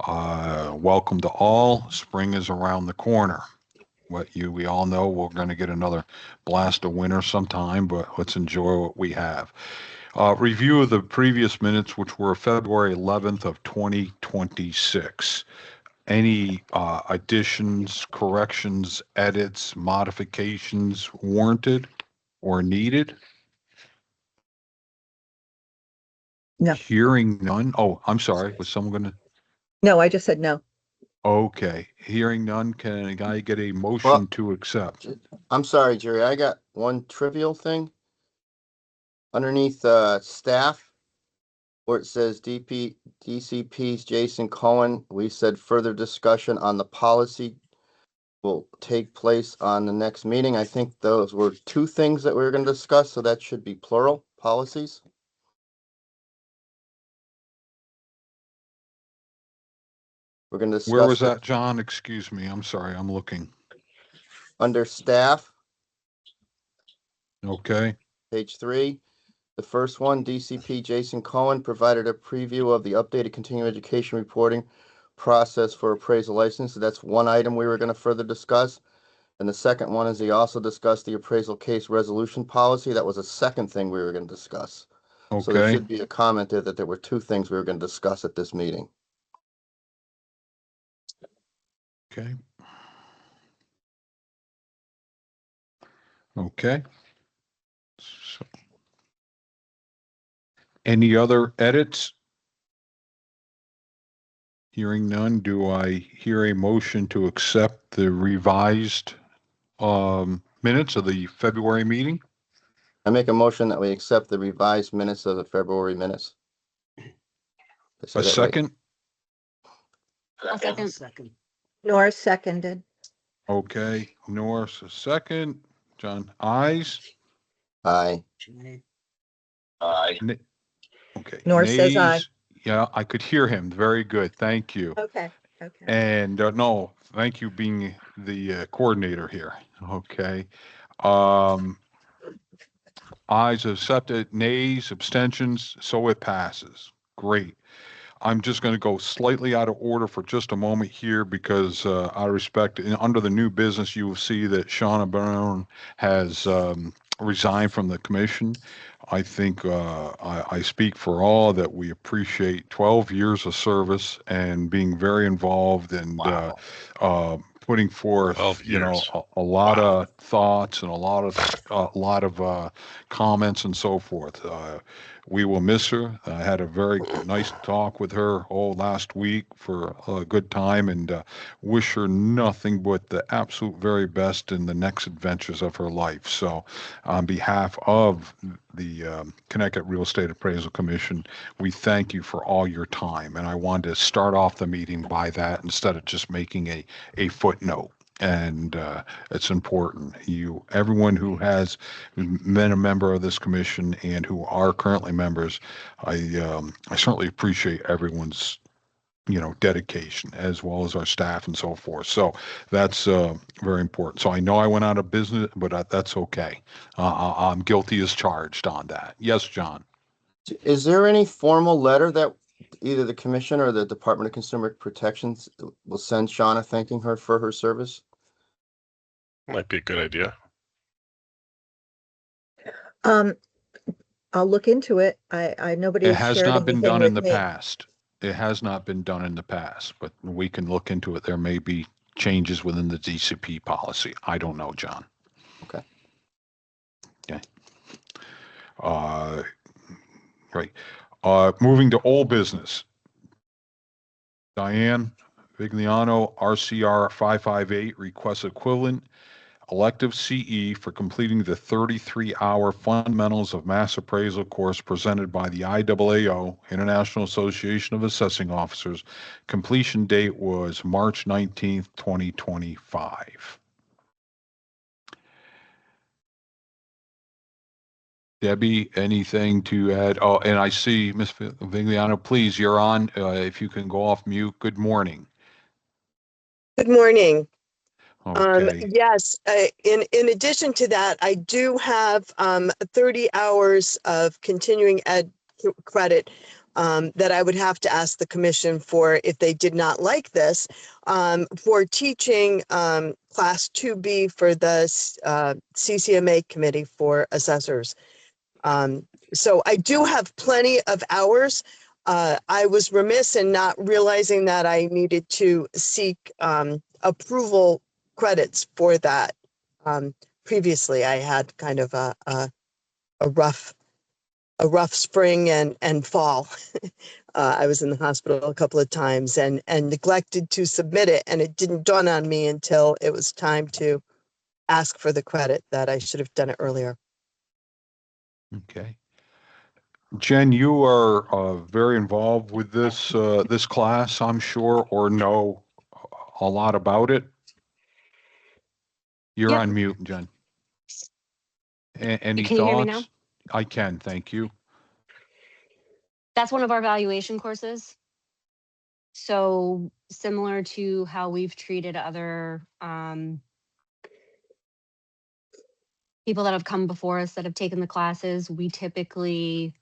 Welcome to all. Spring is around the corner. We all know we're going to get another blast of winter sometime, but let's enjoy what we have. Review of the previous minutes, which were February 11th of 2026. Any additions, corrections, edits, modifications warranted or needed? No. Hearing none. Oh, I'm sorry. Was someone going to? No, I just said no. Okay. Hearing none, can I get a motion to accept? I'm sorry, Jerry. I got one trivial thing. Underneath staff, where it says DCP's Jason Cohen, we said further discussion on the policy will take place on the next meeting. I think those were two things that we were going to discuss, so that should be plural policies. We're going to discuss. Where was that, John? Excuse me. I'm sorry. I'm looking. Under staff. Okay. Page 3. The first one, DCP Jason Cohen provided a preview of the updated continuing education reporting process for appraisal license. So that's one item we were going to further discuss. And the second one is he also discussed the appraisal case resolution policy. That was a second thing we were going to discuss. Okay. So there should be a comment there that there were two things we were going to discuss at this meeting. Okay. Okay. So, any other edits? Hearing none, do I hear a motion to accept the revised minutes of the February meeting? I make a motion that we accept the revised minutes of the February minutes. A second? I'll second. Nora seconded. Okay. Norris, a second. John, ayes? Aye. Aye. Okay. Norris says aye. Nays? Yeah, I could hear him. Very good. Thank you. Okay. Okay. And no, thank you being the coordinator here. Okay. Ayes accepted, nays, abstentions, so it passes. Great. I'm just going to go slightly out of order for just a moment here because out of respect, under the new business, you will see that Shauna Brown has resigned from the commission. I think I speak for all that we appreciate 12 years of service and being very involved and putting forth, a lot of thoughts and a lot of comments and so forth. We will miss her. I had a very nice talk with her last week for a good time and wish her nothing but the absolute very best in the next adventures of her life. So on behalf of the Connecticut Real Estate Appraisal Commission, we thank you for all your time. And I wanted to start off the meeting by that instead of just making a footnote. And it's important. Everyone who has been a member of this commission and who are currently members, I certainly appreciate everyone's dedication as well as our staff and so forth. So that's very important. So I know I went out of business, but that's okay. I'm guilty as charged on that. Yes, John. Is there any formal letter that either the commission or the Department of Consumer Protection will send Shauna thanking her for her service? Might be a good idea. I'll look into it. Nobody It has shared not been anything done in with the me. past. It has not been done in the past, but we can look into it. There may be changes within the DCP policy. I don't know, John. Okay. Okay. Right. Moving to old business. Diane Vigliano, RCR 558, requests equivalent elective CE for completing the 33-hour Fundamentals of Mass Appraisal course presented by the IAAO, International Association of Assessing Officers. Completion date was March 19th, 2025. Debbie, anything to add? Oh, and I see Ms. Vigliano, please, you're on. If you can go off mute. Good morning. Good morning. Okay. Yes, in addition to that, I do have 30 hours of continuing ed credit that I would have to ask the commission for if they did not like this, for teaching class 2B for the CCMA committee for assessors. So I do have plenty of hours. I was remiss in not realizing that I needed to seek approval credits for that. Previously, I had kind of a rough spring and fall. I was in the hospital a couple of times and neglected to submit it, and it didn't dawn on me until it was time to ask for the credit that I should have done it earlier. Okay. Jen, you are very involved with this class, I'm sure, or know a lot about it. You're Yep. on mute, Jen. Any Can you hear me now? thoughts? I can, thank you. That's one of our valuation courses. So similar to how we've treated other people that have come before us that have taken the classes, we typically,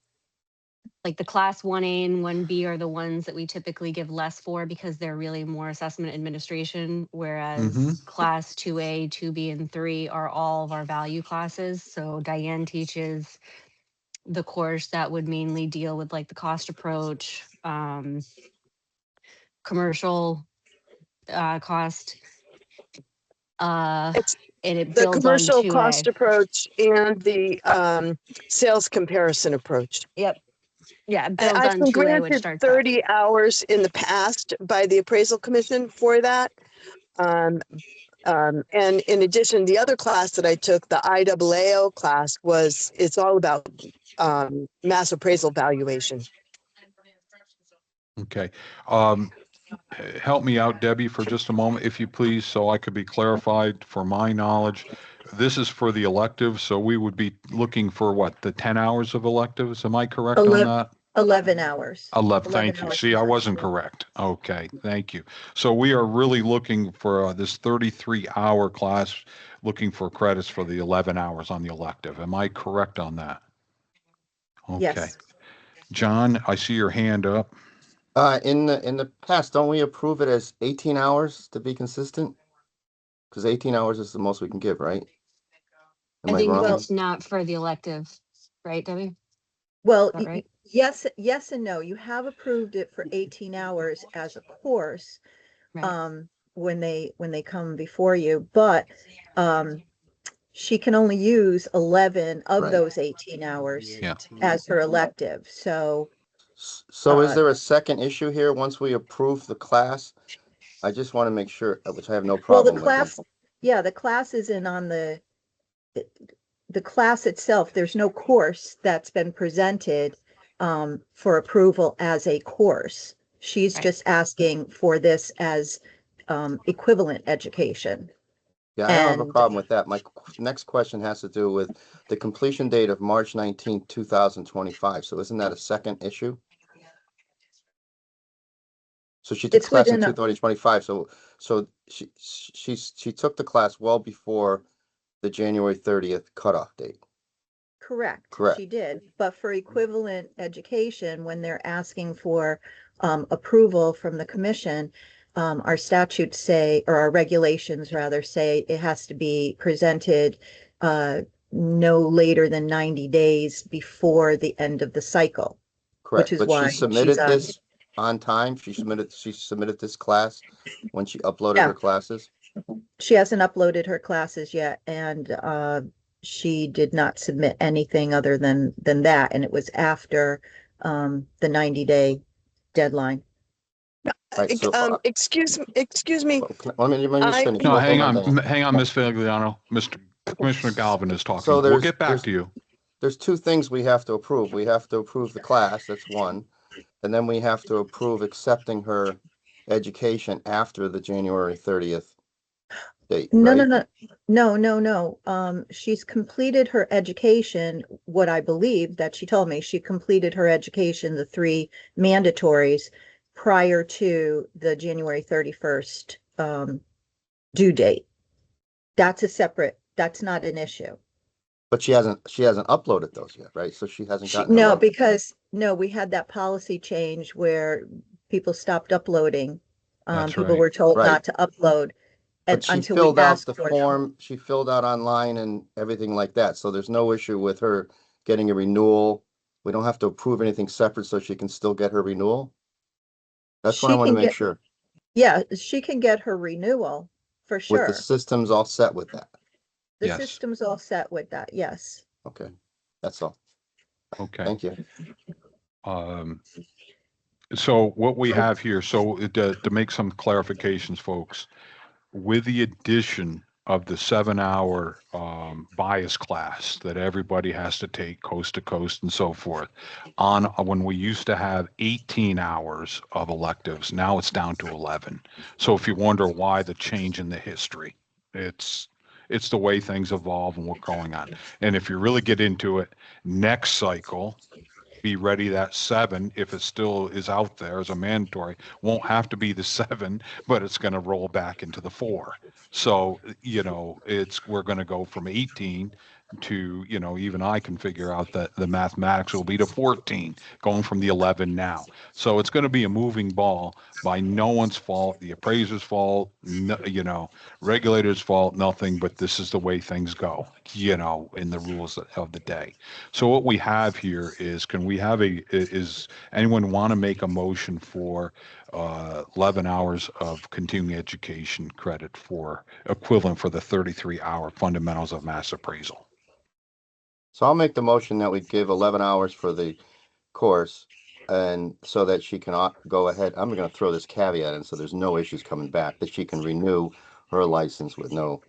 like the class 1A and 1B are the ones that we typically give less for because they're really more assessment administration, whereas Mhm. class 2A, 2B, and 3 are all of our value classes. So Diane teaches the course that would mainly deal with like the cost approach, commercial cost, It's and it the builds on commercial cost 2A. approach and the sales comparison approach. Yep. Yeah, it builds I've on been 2A, which granted starts up. 30 hours in the past by the appraisal commission for that. And in addition, the other class that I took, the IAAO class, it's all about mass appraisal valuation. Okay. Help me out, Debbie, for just a moment, if you please, so I could be clarified for my knowledge. This is for the electives, so we would be looking for what, the 10 hours of electives? Am I correct on 11 that? 11 hours. 11, 11 thank you. hours See, I class, wasn't yeah. correct. Okay, thank you. So we are really looking for this 33-hour class, looking for credits for the 11 hours on the elective. Am I correct on that? Okay. Yes. John, I see your hand up. In the past, don't we approve it as 18 hours to be consistent? Because 18 hours is the most we can give, right? Am I I think wrong? Well- it's not for the elective, right, Debbie? Well, Is that right? yes and no. You have approved it for 18 hours as a course, Right. when they come before you, but, she can only use 11 of Right. those 18 hours Yeah. as her elective. So, So is Uh, there a second issue here once we approve the class? I just want to make sure, which I have no well, the problem with. class, yeah, the class isn't on the class itself. There's no course that's been presented, for approval as a course. She's Right. just asking for this as, equivalent education. Yeah, I don't have a And problem with that. My next question has to do with the completion date of March 19th, 2025. So isn't that a second issue? So she took It's class in within a- 2025. So she took the class well before the January 30th cutoff date. Correct, Correct. she did, but for equivalent education, when they're asking for, approval from the commission, our statutes say, or our regulations rather say, it has to be presented, no later than 90 days before the end of the cycle. Correct. is But why she she's submitted on- this on time. She submitted this class when she uploaded Yeah. her classes. She hasn't uploaded her classes yet, and, she did not submit anything other than that, and it was after, the 90-day deadline. Right. So Excuse me. let me just I- finish. No, Hold hang on, on, Diane. hang on, Ms. Fagliano. Mr. Commissioner Galvin is talking. So We'll get back to you. There's two things we have to approve. We have to approve the class, that's one. And then we have to approve accepting her education after the January 30th date, No, right? no. She's completed her education, what I believe that she told me, she completed her education, the 3 mandatories prior to the January 31st, due date. That's not an issue. But she hasn't uploaded those yet, right? So she hasn't gotten. No, because no, we had that policy change where people stopped uploading. That's People right. were told Right. not to upload But she until we filled out asked the for it. form, she filled out online and everything like that, so there's no issue with her getting a renewal. We don't have to approve anything separate, so she can still get her renewal? That's what I She want to can make get, sure, yeah, she can get her renewal for with the sure. systems all set with that. The Yes. system's all set with that, yes. Okay, that's all. Okay. Thank you. So what we have here, so to make some clarifications, folks, with the addition of the 7-hour bias class that everybody has to take coast to coast and so forth, on when we used to have 18 hours of electives, now it's down to 11. So if you wonder why the change in the history, it's the way things evolve and what's going on. And if you really get into it, next cycle, be ready that 7, if it still is out there as a mandatory, won't have to be the 7, but it's going to roll back into the 4. So, we're going to go from 18 to, even I can figure out that the mathematics will be to 14, going from the 11 now. So it's going to be a moving ball by no one's fault, the appraiser's fault, no, regulators' fault, nothing, but this is the way things go, in the rules of the day. So what we have here is, is anyone want to make a motion for 11 hours of continuing education credit for equivalent for the 33-hour fundamentals of mass appraisal? So I'll make the motion that we give 11 hours for the course, and so that she can go ahead. I'm going to throw this caveat in, so there's no issues coming back, that she can renew her license with no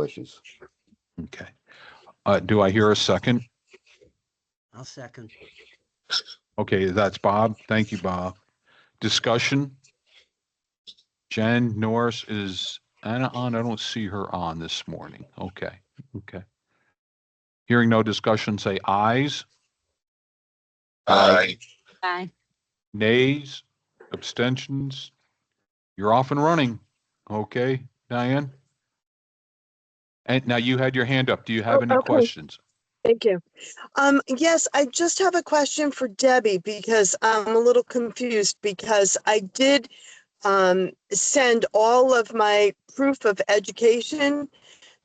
issues. Okay. Do I hear a second? I'll second. Okay, that's Bob. Thank you, Bob. Discussion? Jen Norris, is Anna on? I don't see her on this morning. Okay. Hearing no discussion, say ayes. Aye. Aye. Nays, abstentions. You're off and running. Okay, Diane? And now you had your hand up. Do you have any Okay. questions? Thank you. Yes, I just have a question for Debbie because I'm a little confused because I did send all of my proof of education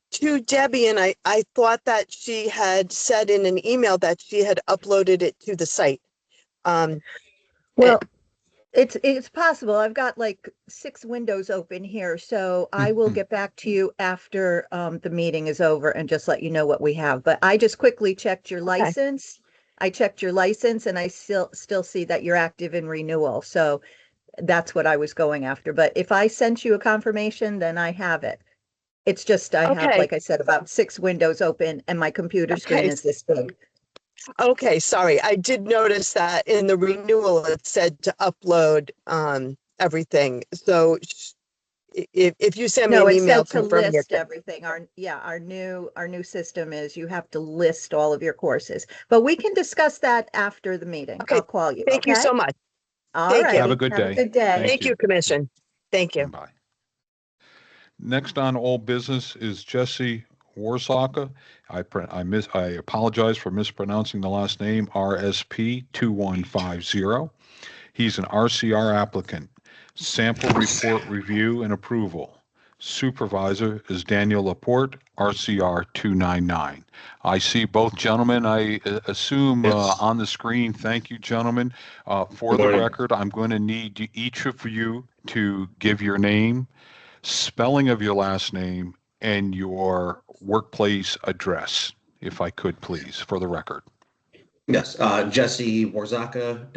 to Debbie, and I thought that she had said in an email that she had uploaded it to the site. Well, it's possible. I've got like 6 windows open here, so I will get back to you after the meeting is over and just let you know what we have. But I just quickly checked your Okay. license. I checked your license and I still see that you're active in renewal. So that's what I was going after. But if I sent you a confirmation, then I have it. It's just I have, Okay. like I said, about 6 windows open and my computer screen Okay. is this big. Okay, sorry. I did notice that in the renewal, it said to upload everything. So if you send me No, an it email said to confirming list it. everything. Our new system is you have to list all of your courses. But we can discuss that after the meeting. Okay, I'll call you, thank you okay? so much. All Thank you. Have a righty. good Have a day. good day. Thank you, Commission. Thank you. Bye. Next on old business is Jesse Warsaka. I apologize for mispronouncing the last name, RSP 2150. He's an RCR applicant. Sample report review and approval. Supervisor is Daniel Laporte, RCR 299. I see both gentlemen, I assume, Yes. on the screen. Thank you, gentlemen. For Good the morning. record, I'm going to need each of you to give your name, spelling of your last name, and your workplace address, if I could, please, for the record. Yes, Jesse Warzaka,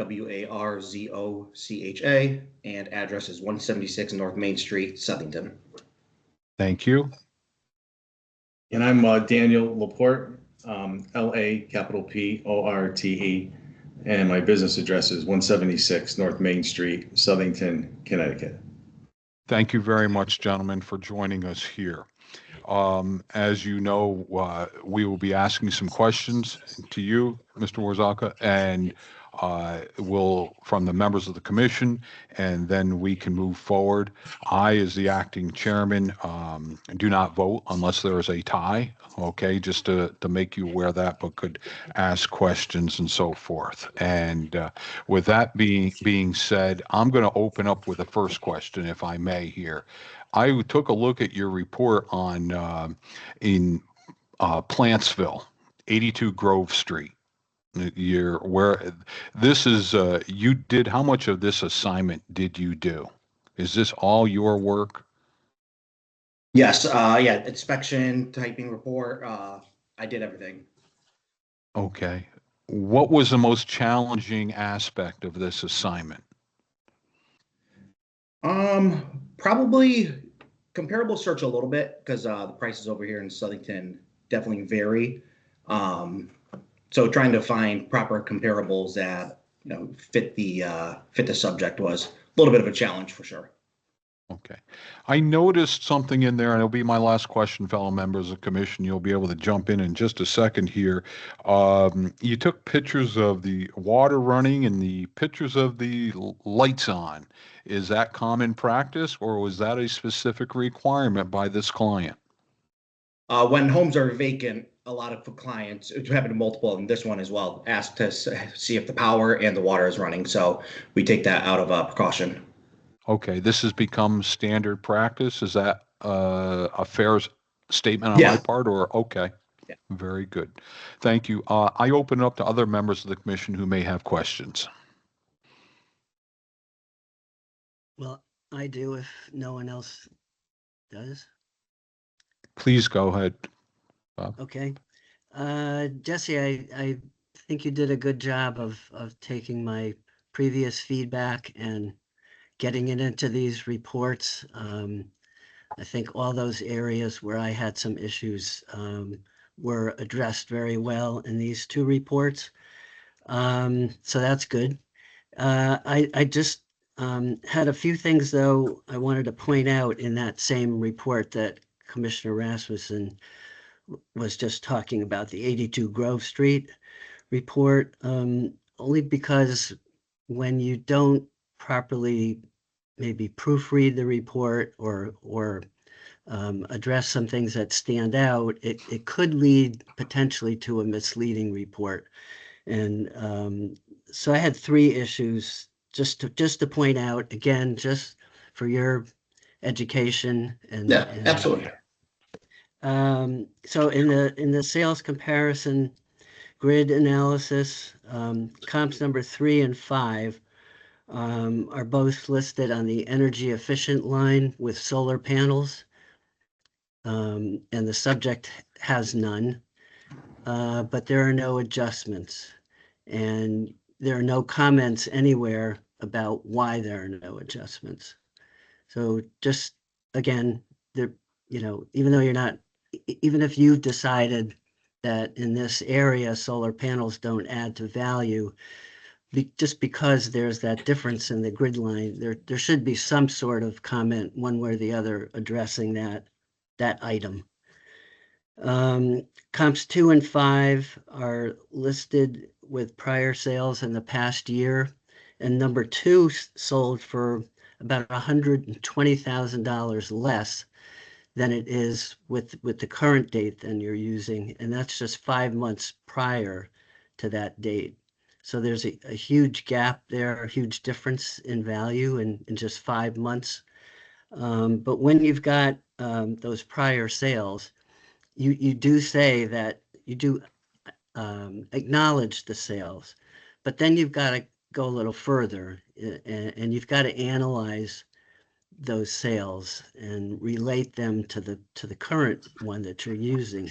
Warzocha, and address is 176 North Main Street, Southington. Thank you. And I'm Daniel Laporte, LAPORTE, and my business address is 176 North Main Street, Southington, Connecticut. Thank you very much, gentlemen, for joining us here. As you know, we will be asking some questions to you, Mr. Warzaka, and will from the members of the commission, and then we can move forward. I, as the acting chairman, do not vote unless there is a tie. Okay, just to make you aware of that, but could ask questions and so forth. And with that being said, I'm going to open up with the first question, if I may. Here, I took a look at your report on in Plantsville, 82 Grove Street. You're where this is, you did, how much of this assignment did you do? Is this all your work? Yes, yeah, inspection, typing report, I did everything. Okay. What was the most challenging aspect of this assignment? Probably comparable search a little bit because the prices over here in Southington definitely vary. So trying to find proper comparables that fit the subject was a little bit of a challenge for sure. Okay. I noticed something in there, and it'll be my last question, fellow members of the commission. You'll be able to jump in just a second here. You took pictures of the water running and the pictures of the lights on. Is that common practice, or was that a specific requirement by this client? When homes are vacant, a lot of clients, it happened to multiple, and this one as well, ask to see if the power and the water is running. So we take that out of precaution. Okay, this has become standard practice. Is that a fair statement on my Yeah. part, or okay? Yeah. Very good. Thank you. I open it up to other members of the commission who may have questions. Well, I do if no one else does. Please go ahead. Okay. Jesse, I think you did a good job of taking my previous feedback and getting it into these reports. I think all those areas where I had some issues were addressed very well in these two reports. So that's good. I just had a few things, though, I wanted to point out in that same report that Commissioner Rasmussen was just talking about, the 82 Grove Street report, only because when you don't properly maybe proofread the report or address some things that stand out, it could lead potentially to a misleading report. And so I had three issues just to point out, again, just for your education Yeah, absolutely. So in the sales comparison grid analysis, comps number 3 and 5 are both listed on the energy efficient line with solar panels. And the subject has none, but there are no adjustments. And there are no comments anywhere about why there are no adjustments. So just, again, there, even though you're not, even if you've decided that in this area, solar panels don't add to value, just because there's that difference in the grid line, there should be some sort of comment one way or the other addressing that item. Comps 2 and 5 are listed with prior sales in the past year, and number 2 sold for about $120,000 less than it is with the current date than you're using, and that's just 5 months prior to that date. So there's a huge gap there, a huge difference in value in just 5 months. But when you've got those prior sales, you do say that you do acknowledge the sales, but then you've got to go a little further, and you've got to analyze those sales and relate them to the current one that you're using,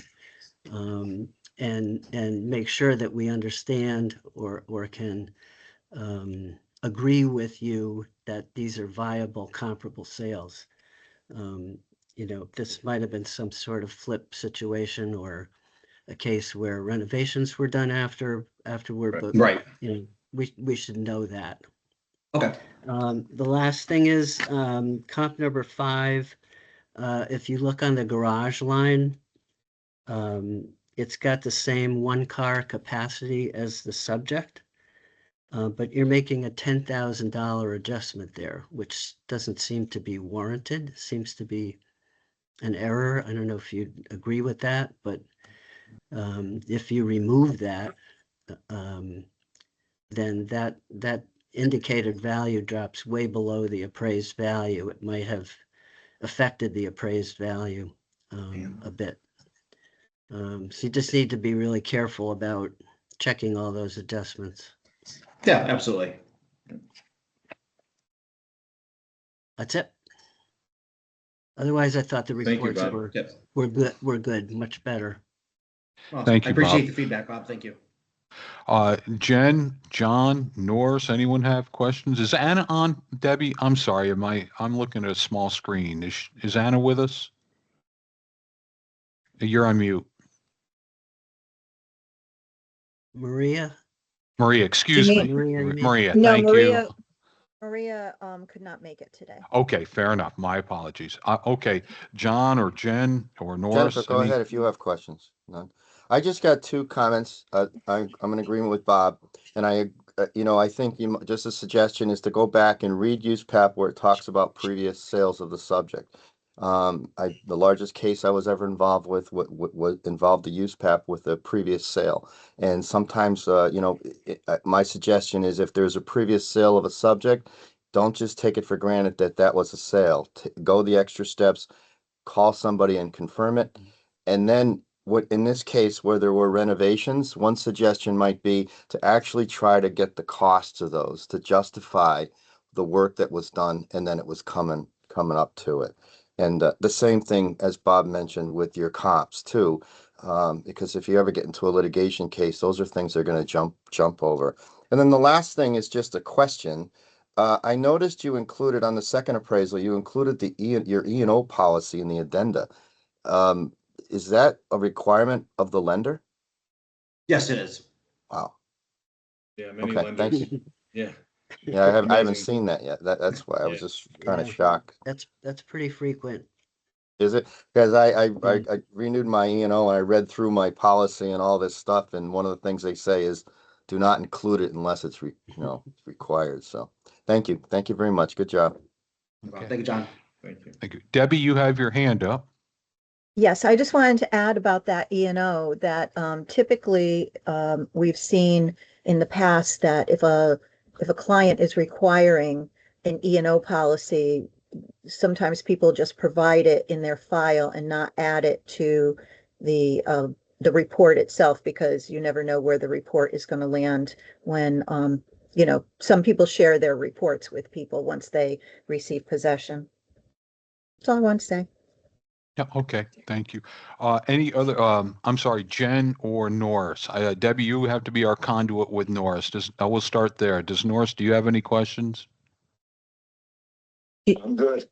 and make sure that we understand or can agree with you that these are viable, comparable sales. This might have been some sort of flip situation or a case where renovations were done afterward, but Right. we should know that. Okay. The last thing is comp number 5. If you look on the garage line, it's got the same 1 car capacity as the subject. But you're making a $10,000 adjustment there, which doesn't seem to be warranted, seems to be an error. I don't know if you agree with that, but if you remove that, then that indicated value drops way below the appraised value. It might have affected the appraised value a bit. So you just need to be really careful about checking all those adjustments. Yeah, absolutely. That's it. Otherwise, I thought the Thank you, reports Bob. Yep. were good, much better. Awesome. Thank I you, appreciate Bob. the feedback, Bob. Thank you. Jen, John, Norris, anyone have questions? Is Anna on? Debbie, I'm sorry. I'm looking at a small screen. Is Anna with us? You're on mute. Maria? Maria, excuse mean- me. Maria, you mean? Maria, No, thank you. Maria could not make it today. Okay, fair enough. My apologies. Okay, John or Jen or Norris. Jennifer, go ahead if you have questions. None. I just got two comments. I'm in agreement with Bob, and I think just a suggestion is to go back and read use PAP where it talks about previous sales of the subject. The largest case I was ever involved with involved the use PAP with a previous sale, and sometimes my suggestion is if there's a previous sale of a subject, don't just take it for granted that that was a sale. Go the extra steps, call somebody and confirm it. And then what in this case where there were renovations, one suggestion might be to actually try to get the costs of those to justify the work that was done and then it was coming up to it. And the same thing as Bob mentioned with your comps too, because if you ever get into a litigation case, those are things they're going to jump over. And then the last thing is just a question. I noticed you included on the second appraisal, you included your E&O policy in the addenda. Is that a requirement of the lender? Yes, it is. Wow. Yeah, many Okay, thank lenders. you. Yeah. Yeah, I haven't Amazing. seen that yet. That's why I was Yeah. just kind of Yeah. shocked. That's pretty frequent. Is it? Because I Yeah. renewed my E&O and I read through my policy and all this stuff, and one of the things they say is do not include it unless it's required. So thank you very much. Good job. Okay. Thank you, John. Thank you. Thank you. Debbie, you have your hand up. Yes, I just wanted to add about that E&O that typically we've seen in the past that if a client is requiring an E&O policy, sometimes people just provide it in their file and not add it to the report itself because you never know where the report is going to land when some people share their reports with people once they receive possession. That's all I want to say. Yeah, okay, thank you. Any other, I'm sorry, Jen or Norris? Debbie, you have to be our conduit with Norris. We'll start there. Do you have any questions? I'm good.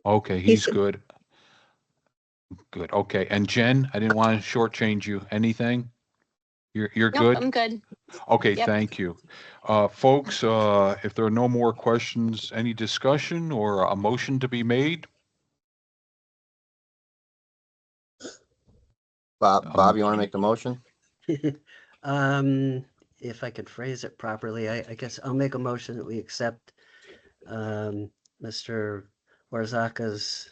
Okay, he's good. Good, okay. And Jen, I didn't want to shortchange you. Anything? You're Nope, good? I'm good. Okay, Yep. thank you. Folks, if there are no more questions, any discussion or a motion to be made? Bob, you want to make the motion? If I could phrase it properly, I guess I'll make a motion that we accept Mr. Warzaka's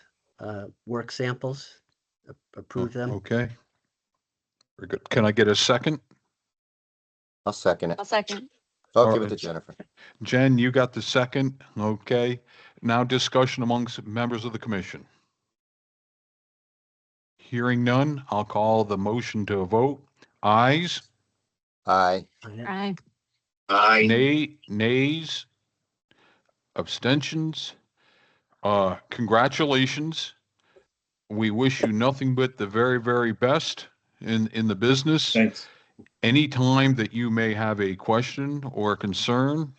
work samples, approve them. Okay. Very good. Can I get a second? I'll second it. I'll second. I'll give it to Jennifer. Jen, you got the second. Okay. Now discussion amongst members of the commission. Hearing none, I'll call the motion to a vote. Ayes, Aye. Aye. nays, abstentions. Congratulations. We wish you nothing but the very, very best in the business. Thanks. Anytime that you may have a question or a concern,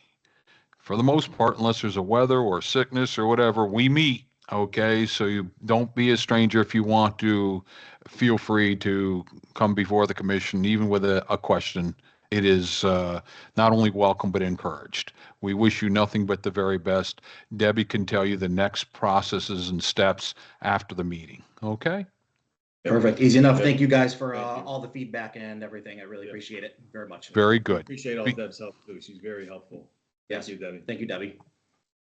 for the most part, unless there's a weather or sickness or whatever, we meet. Okay, so you don't be a stranger. If you want to, feel free to come before the commission, even with a question. It is not only welcome, but encouraged. We wish you nothing but the very best. Debbie can tell you the next processes and steps after the meeting. Okay? Perfect. Easy enough. Yep. Thank you guys for Thank you. all the feedback and everything. I really Yep. appreciate it very much. Very good. Appreciate all Be- Deb's help too. She's very helpful. Yes. Thank you, Debbie. Thank you, Debbie.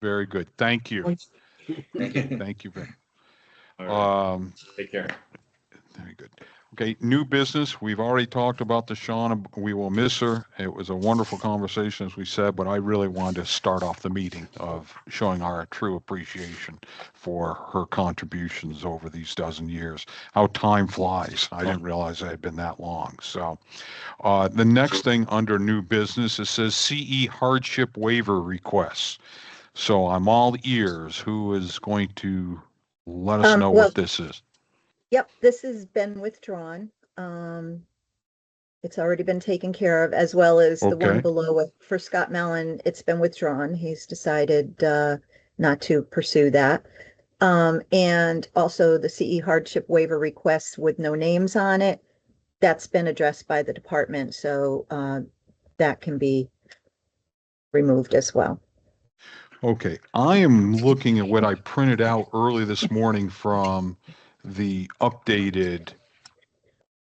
Very good. Thank you. Thank you. Thank you. All right. Um, Take care. Very good. Okay, new business. We've already talked about the Shauna. We will miss her. It was a wonderful conversation, as we said, but I really wanted to start off the meeting of showing our true appreciation for her contributions over these dozen years. How time flies. I didn't realize it had been that long. So the next thing under new business, it says CE hardship waiver requests. So I'm all ears. Who is going to let us know well, what this is? Yep, this has been withdrawn. It's already been taken care of, as well as the one Okay. below it for Scott Mellon. It's been withdrawn. He's decided not to pursue that. And also the CE hardship waiver request with no names on it. That's been addressed by the department, so that can be removed as well. Okay, I am looking at what I printed out early this morning from the updated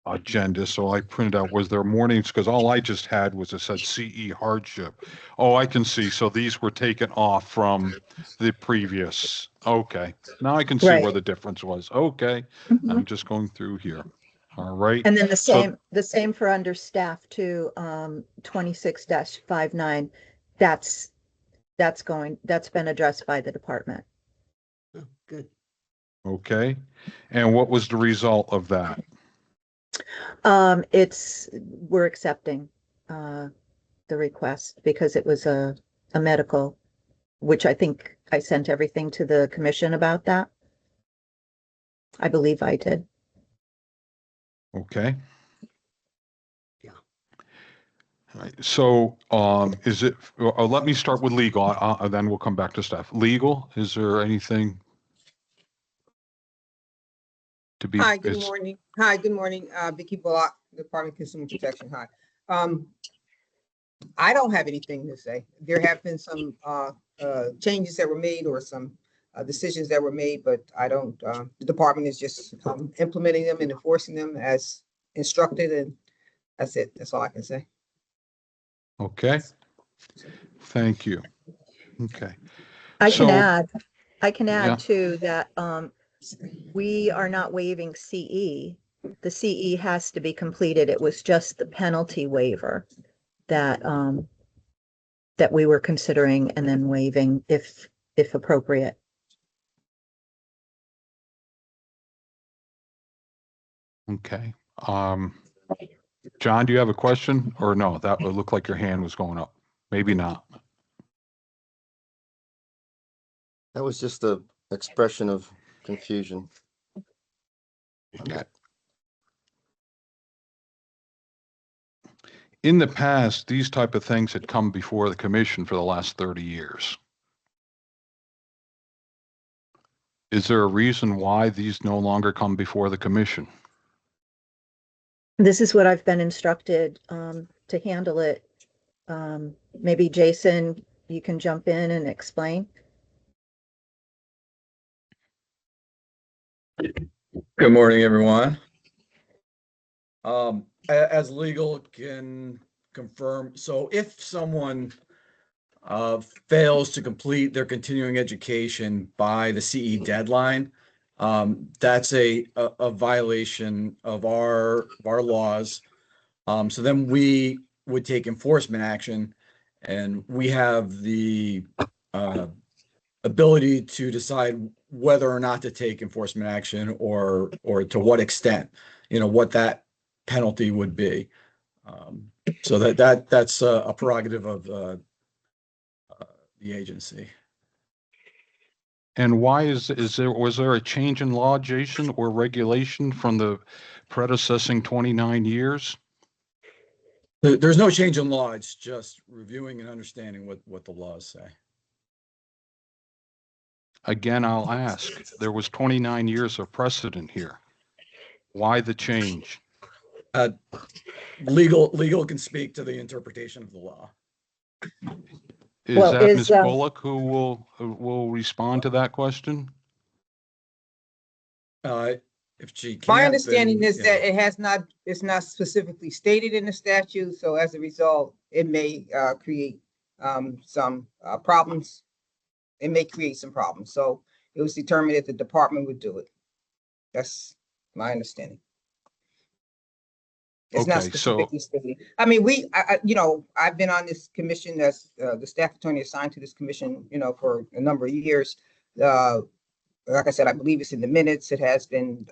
agenda. So I printed out, was there mornings, because all I just had was it said CE hardship. Oh, I can see. So these were taken off from the previous. Okay, now I can see where Right. the difference was. Okay, Mhm. I'm just going through here. All right. And then the So- same for under staff too, 26-59. That's been addressed by the department. Oh, good. Okay, and what was the result of that? We're accepting the request because it was a medical, which I think I sent everything to the commission about that. I believe I did. Okay. Yeah. All right. So, is it, let me start with legal, then we'll come back to staff. Legal, is there anything to be? Hi, good it's- morning. Hi, good morning. Vicky Bullock, Department of Consumer Protection. Hi. I don't have anything to say. There have been some changes that were made or some decisions that were made, but I don't, the department is just implementing them and enforcing them as instructed, and that's it. That's all I can say. Okay, thank you. Okay, I can So- add, Yeah. too that we are not waiving CE. The CE has to be completed. It was just the penalty waiver that that we were considering and then waiving if appropriate. okay. John, do you have a question or no? That would look like your hand was going up. Maybe not. That was just a expression of confusion on that. In the past, these type of things had come before the commission for the last 30 years. Is there a reason why these no longer come before the commission? This is what I've been instructed to handle it. Maybe Jason, you can jump in and explain. Good morning, everyone. As legal can confirm, so if someone fails to complete their continuing education by the CE deadline, that's a violation of our laws. So then we would take enforcement action, and we have the ability to decide whether or not to take enforcement action or to what extent, what that penalty would be. So that's a prerogative of the agency. And why was there a change in law, Jason, or regulation from the predecessing 29 years? There's no change in law. It's just reviewing and understanding what the laws say. Again, I'll ask, there was 29 years of precedent here. Why the change? Legal can speak to the interpretation of the law. Is Well, that Ms. Bullock who will respond to that question? if she can't. My understanding then, is you that know, it's not specifically stated in the statute, so as a result, it may create some problems. It may create some problems, so it was determined that the department would do it. That's my understanding. It's not Okay, so specifically stated. I mean, you know, I've been on this commission as the staff attorney assigned to this commission, you know, for a number of years. Like I said, I believe it's in the minutes. It has been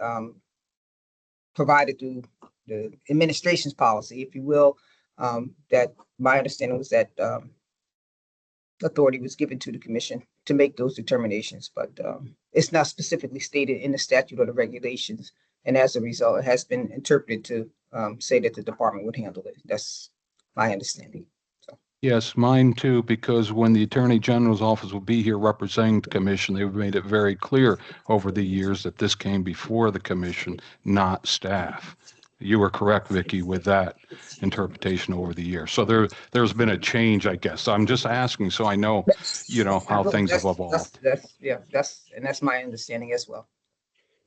provided through the administration's policy, if you will. That my understanding was that authority was given to the commission to make those determinations, but it's not specifically stated in the statute or the regulations. And as a result, it has been interpreted to say that the department would handle it. That's my understanding. So, yes, mine too, because when the Attorney General's office will be here representing the commission, they've made it very clear over the years that this came before the commission, not staff. You were correct, Vicky, with that interpretation over the years. So there's been a change, I guess. I'm just asking so I know, you know, how things have evolved. that's my understanding as well.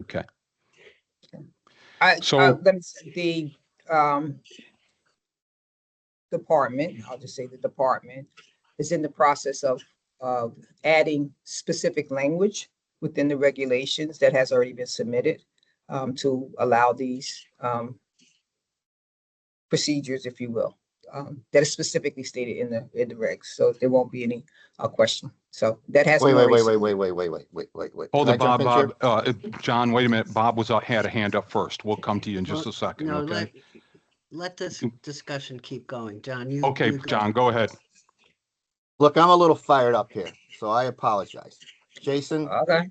Okay. Let me say the department, I'll just say the department is in the process of adding specific language within the regulations that has already been submitted to allow these procedures, if you will, that is specifically stated in the regs. So there won't be any question. So that has Wait. been already Wait. Hold Can I it, jump Bob. in, Chair? John, wait a minute. Bob had a hand up first. We'll come to you in just a second, No, okay? let this discussion keep going. John, Okay, you go. John, go ahead. Look, I'm a little fired up here, so I apologize. Jason, okay.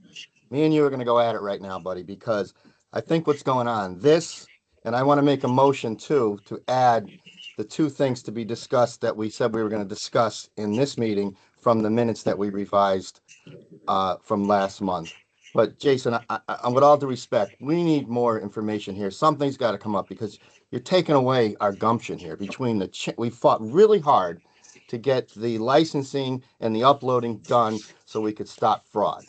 me and you are going to go at it right now, buddy, because I think what's going on, this, and I want to make a motion too, to add the two things to be discussed that we said we were going to discuss in this meeting from the minutes that we revised from last month. But Jason, with all due respect, we need more information here. Something's got to come up because you're taking away our gumption here. Between we fought really hard to get the licensing and the uploading done so we could stop fraud.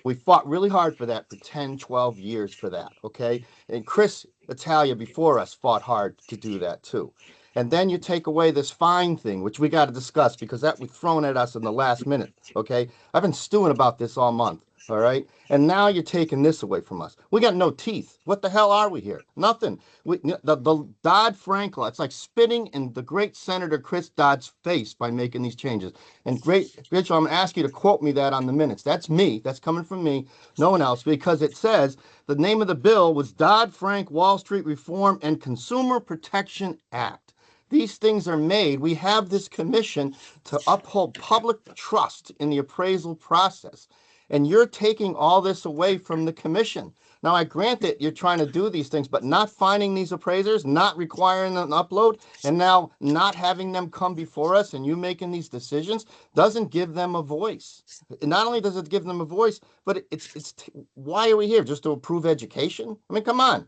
We fought really hard for that for 10, 12 years for that, okay? And Chris Italia before us fought hard to do that too. And then you take away this fine thing, which we got to discuss because that was thrown at us in the last minute, okay? I've been stewing about this all month, all right? And now you're taking this away from us. We got no teeth. What the hell are we here? Nothing. The Dodd-Frank law, it's like spitting in the great Senator Chris Dodd's face by making these changes. And Rachel, I'm going to ask you to quote me that on the minutes. That's me. That's coming from me, no one else, because it says the name of the bill was Dodd-Frank Wall Street Reform and Consumer Protection Act. These things are made. We have this commission to uphold public trust in the appraisal process. And you're taking all this away from the commission. Now, I grant that you're trying to do these things, but not finding these appraisers, not requiring an upload, and now not having them come before us and you making these decisions doesn't give them a voice. Not only does it give them a voice, but why are we here? Just to approve education? I mean, come on.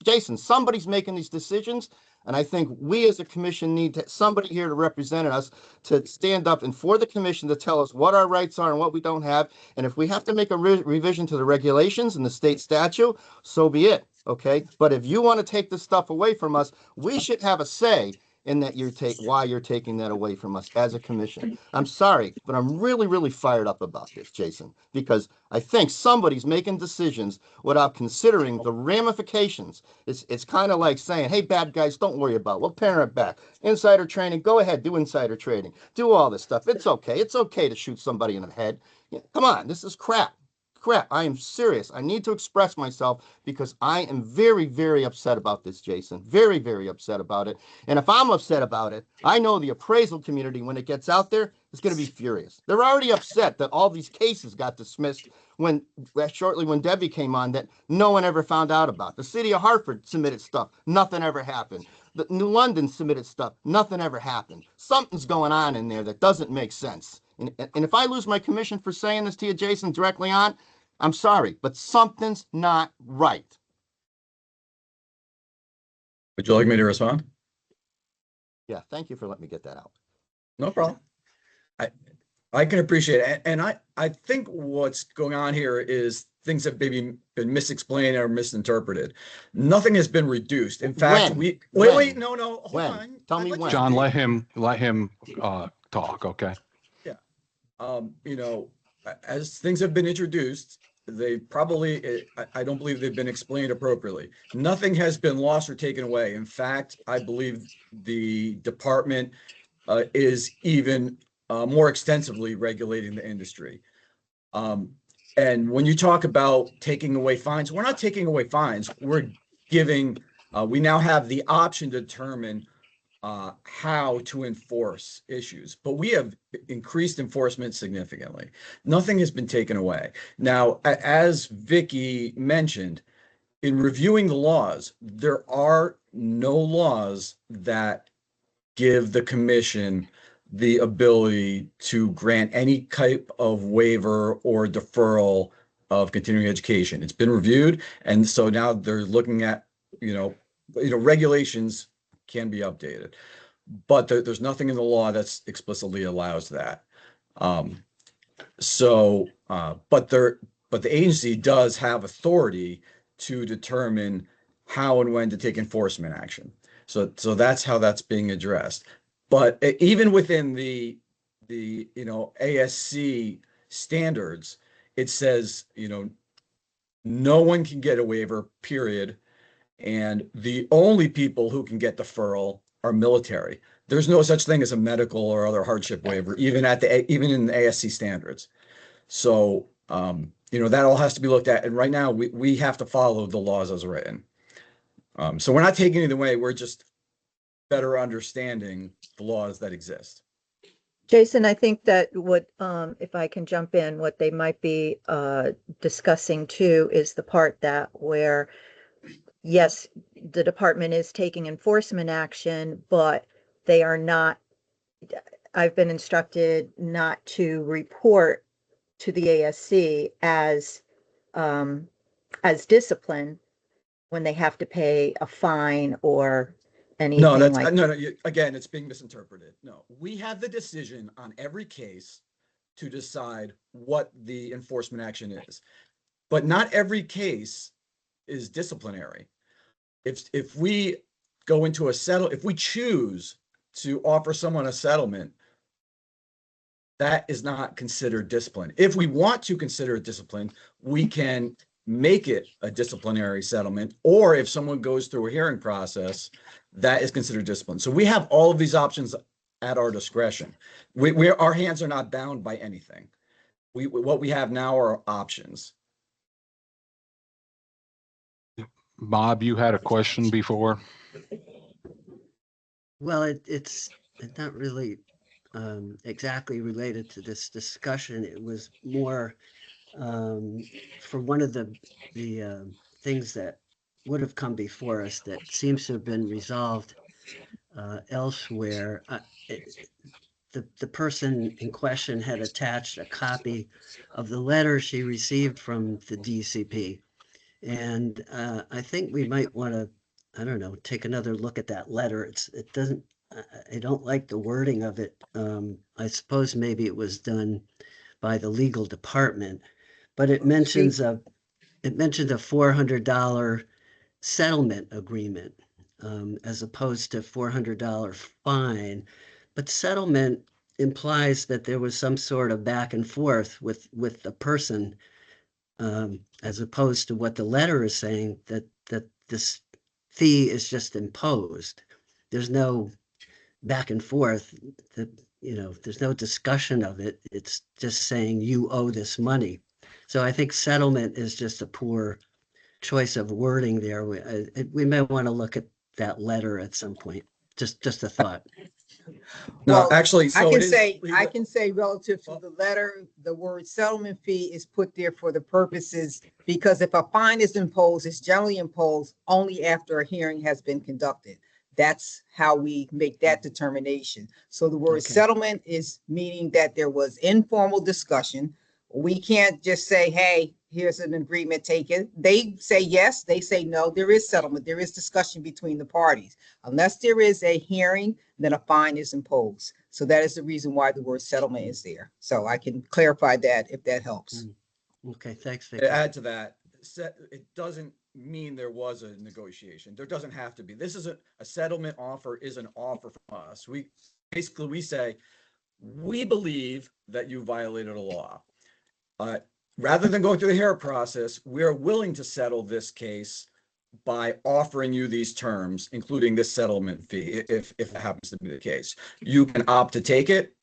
Jason, somebody's making these decisions. And I think we as a commission need somebody here to represent us to stand up and for the commission to tell us what our rights are and what we don't have. And if we have to make a revision to the regulations and the state statute, so be it. Okay. But if you want to take this stuff away from us, we should have a say in that why you're taking that away from us as a commission. I'm sorry, but I'm really, really fired up about this, Jason, because I think somebody's making decisions without considering the ramifications. It's kind of like saying, hey, bad guys, don't worry about it. We'll parent back. Insider trading, go ahead, do insider trading. Do all this stuff. It's okay. It's okay to shoot somebody in the head. Come on, this is crap. I am serious. I need to express myself because I am very, very upset about this, Jason. Very, very upset about it. And if I'm upset about it, I know the appraisal community, when it gets out there, is going to be furious. They're already upset that all these cases got dismissed shortly when Debbie came on that no one ever found out about. The city of Hartford submitted stuff. Nothing ever happened. The New London submitted stuff. Nothing ever happened. Something's going on in there that doesn't make sense. And if I lose my commission for saying this to you, Jason, directly on, I'm sorry, but something's not right. Would you like me to respond? Yeah, thank you for letting me get that out. No problem. I can appreciate it. And I think what's going on here is things have maybe been misexplained or misinterpreted. Nothing has been reduced. In fact, When? wait, When? no, hold When? on. Tell I'd me like to when. John, speak. let him talk, okay? Yeah. You know, as things have been introduced, they probably, I don't believe they've been explained appropriately. Nothing has been lost or taken away. In fact, I believe the department is even more extensively regulating the industry. And when you talk about taking away fines, we're not taking away fines. We're giving, we now have the option to determine how to enforce issues, but we have increased enforcement significantly. Nothing has been taken away. Now, as Vicky mentioned, in reviewing the laws, there are no laws that give the commission the ability to grant any type of waiver or deferral of continuing education. It's been reviewed, and so now they're looking at, regulations can be updated, but there's nothing in the law that's explicitly allows that. But the agency does have authority to determine how and when to take enforcement action. So that's how that's being addressed. But even within the ASC standards, it says, no one can get a waiver, period. And the only people who can get deferral are military. There's no such thing as a medical or other hardship waiver, even in the ASC standards. So, that all has to be looked at. And right now we have to follow the laws as written. So we're not taking it away. We're just better understanding the laws that exist. Jason, I think that if I can jump in, what they might be discussing too is the part that where, yes, the department is taking enforcement action, but they are not, I've been instructed not to report to the ASC as discipline when they have to pay a fine or No, anything like. no. Again, it's being misinterpreted. No, we have the decision on every case to decide what the enforcement action is, but not every case is disciplinary. If we go into if we choose to offer someone a settlement, that is not considered discipline. If we want to consider it discipline, we can make it a disciplinary settlement, or if someone goes through a hearing process, that is considered discipline. So we have all of these options at our discretion. Our hands are not bound by anything. What we have now are options. Bob, you had a question before? Well, it's not really exactly related to this discussion. It was more for one of the things that would have come before us that seems to have been resolved elsewhere. The person in question had attached a copy of the letter she received from the DCP. And I think we might want to, I don't know, take another look at that letter. It doesn't, I don't like the wording of it. I suppose maybe it was done by the legal department, but it mentions a $400 settlement agreement as opposed to $400 fine. But settlement implies that there was some sort of back and forth with the person, as opposed to what the letter is saying, that this fee is just imposed. There's no back and forth. There's no discussion of it. It's just saying you owe this money. So I think settlement is just a poor choice of wording there. We may want to look at that letter at some point. Just a thought. No, Well, actually, I so can it is. say relative to the letter, the word settlement fee is put there for the purposes, because if a fine is imposed, it's generally imposed only after a hearing has been conducted. That's how we make that determination. So the word Okay. settlement is meaning that there was informal discussion. We can't just say, hey, here's an agreement taken. They say yes, they say no. There is settlement. There is discussion between the parties. Unless there is a hearing, then a fine is imposed. So that is the reason why the word settlement is there. So I can clarify that if that helps. Okay, thanks, To Vicky. add to that, it doesn't mean there was a negotiation. There doesn't have to be. This is a settlement offer is an offer from us. We say, we believe that you violated a law. Rather than going through the HERA process, we are willing to settle this case by offering you these terms, including this settlement fee, if it happens to be the case. You can opt to take it.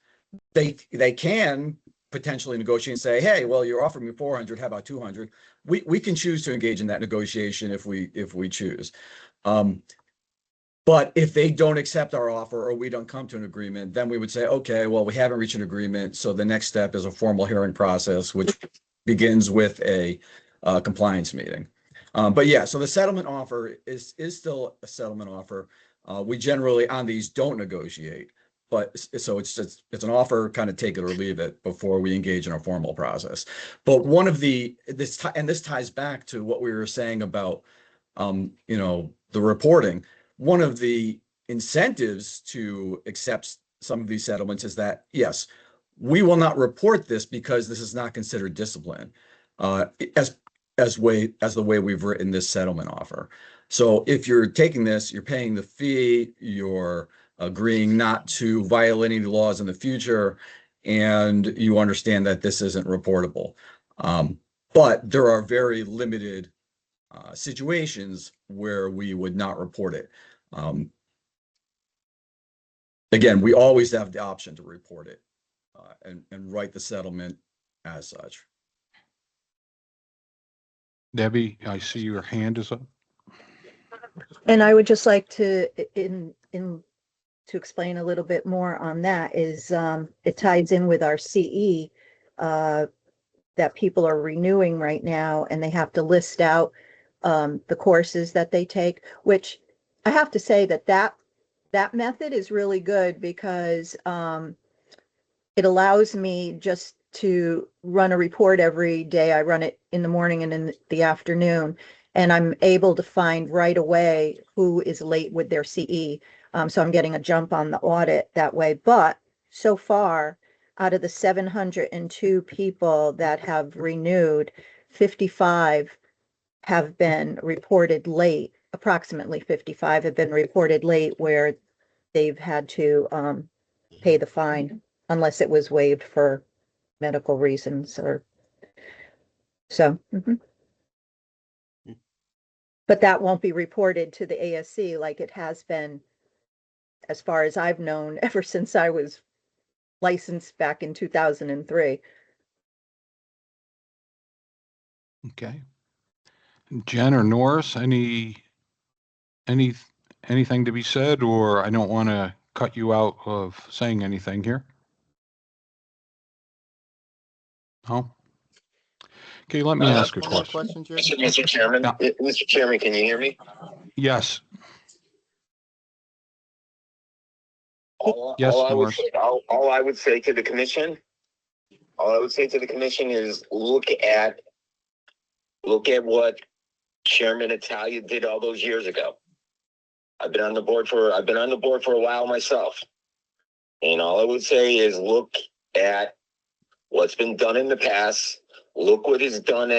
They can potentially negotiate and say, hey, well, you're offering me 400, how about 200? We can choose to engage in that negotiation if we choose. But if they don't accept our offer or we don't come to an agreement, then we would say, okay, well, we haven't reached an agreement. So the next step is a formal hearing process, which begins with a compliance meeting. But yeah, so the settlement offer is still a settlement offer. We generally on these don't negotiate, but so it's an offer, kind of take it or leave it before we engage in a formal process. But one of this ties back to what we were saying about the reporting. One of the incentives to accept some of these settlements is that, yes, we will not report this because this is not considered discipline, as the way we've written this settlement offer. So if you're taking this, you're paying the fee, you're agreeing not to violate any laws in the future, and you understand that this isn't reportable. But there are very limited situations where we would not report it. Again, we always have the option to report it and write the settlement as such. Debbie, I see your hand is up. And I would just like to to explain a little bit more on that is it ties in with our CE that people are renewing right now, and they have to list out the courses that they take, which I have to say that method is really good because it allows me just to run a report every day. I run it in the morning and in the afternoon, and I'm able to find right away who is late with their CE. So I'm getting a jump on the audit that way. But so far, out of the 702 people that have renewed, 55 have been reported late. Approximately 55 have been reported late where they've had to pay the fine unless it was waived for medical reasons or so. But that won't be reported to the ASC like it has been, as far as I've known, ever since I was licensed back in 2003. Okay. Jen or Norris, anything to be said, or I don't want to cut you out of saying anything here? No? Okay, let me ask a One more question. question, Jerry. Mr. Chairman, Yeah. Mr. Chairman, can you hear me? Yes. Yes, All I would Norris. say, all I would say to the commission, is look at what Chairman Italia did all those years ago. I've been on the board for a while myself. And all I would say is look at what's been done in the past. Look what he's done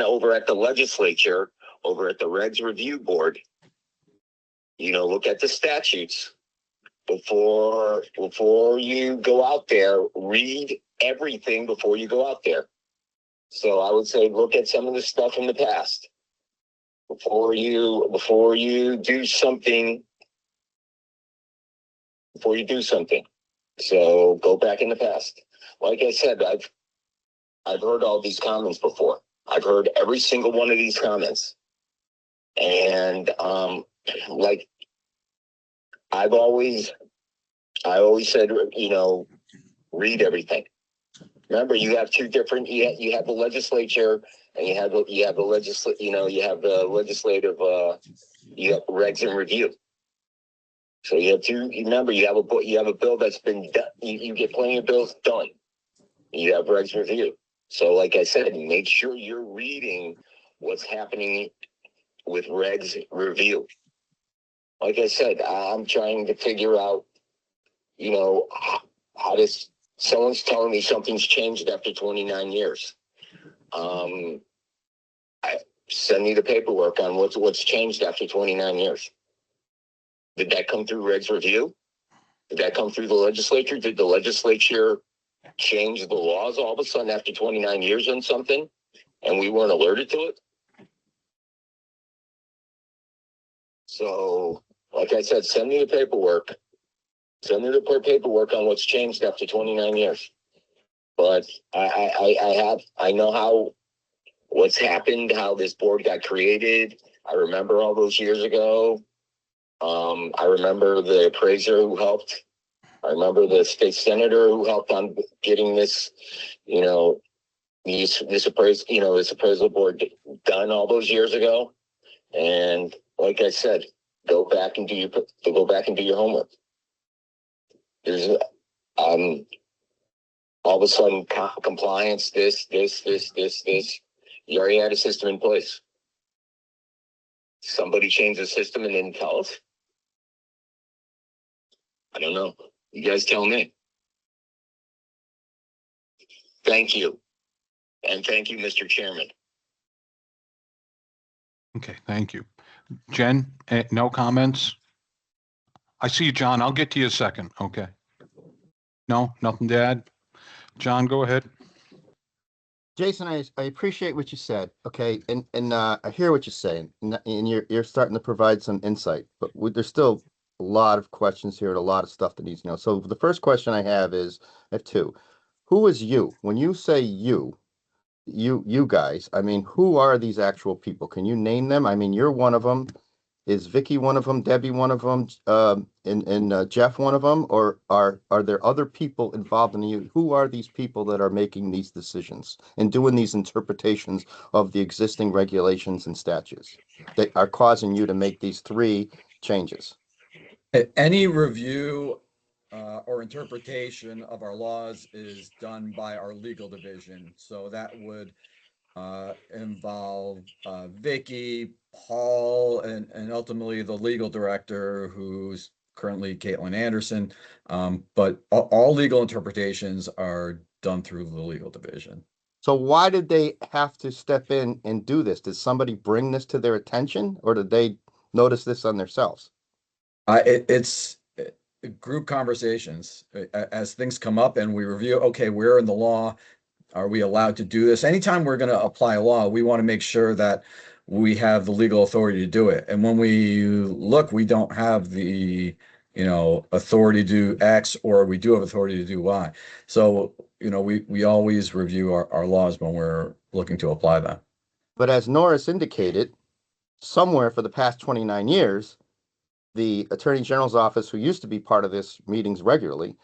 over at the legislature, over at the Regs Review Board. Look at the statutes before you go out there. Read everything before you go out there. So I would say look at some of the stuff in the past before you do something. So go back in the past. Like I said, I've heard all these comments before. I've heard every single one of these comments. And like I always said, read everything. Remember, you have two different. You have the legislature, and you have the legislative. You have regs and review. So you have two. Remember, you have a bill that's been done. You get plenty of bills done. You have regs review. So, like I said, make sure you're reading what's happening with regs review. Like I said, I'm trying to figure out, how does someone's telling me something's changed after 29 years. Send me the paperwork on what's changed after 29 years. Did that come through Reg's review? Did that come through the legislature? Did the legislature change the laws all of a sudden after 29 years on something and we weren't alerted to it? So, like I said, send me the paperwork. Send me the paperwork on what's changed after 29 years. But I know how what's happened, how this board got created. I remember all those years ago. I remember the appraiser who helped. I remember the state senator who helped on getting this, this appraisal board done all those years ago. And like I said, go back and do your homework. There's all of a sudden compliance, this. You already had a system in place. Somebody changed the system and didn't tell us. I don't know. You guys tell me. Thank you. And thank you, Mr. Chairman. Okay, thank you. Jen, no comments? I see you, John. I'll get to you a second. Okay. No, nothing to add? John, go ahead. Jason, I appreciate what you said. Okay, and I hear what you're saying, and you're starting to provide some insight, but there's still a lot of questions here and a lot of stuff that needs to know. So the first question I have is, I have two. Who is you? When you say you guys, I mean, who are these actual people? Can you name them? I mean, you're one of them. Is Vicky one of them? Debbie one of them? And Jeff one of them? Or are there other people involved in you? Who are these people that are making these decisions and doing these interpretations of the existing regulations and statutes that are causing you to make these three changes? Any review or interpretation of our laws is done by our legal division. So that would involve Vicky, Paul, and ultimately the legal director, who's currently Caitlin Anderson. But all legal interpretations are done through the legal division. So why did they have to step in and do this? Did somebody bring this to their attention, or did they notice this on themselves? It's group conversations as things come up and we review, okay, where in the law are we allowed to do this? Anytime we're going to apply a law, we want to make sure that we have the legal authority to do it. And when we look, we don't have the, authority to do X, or we do have authority to do Y. So, we always review our laws when we're looking to apply them. But as Norris indicated, somewhere for the past 29 years, the Attorney General's office, who used to be part of this meetings regularly,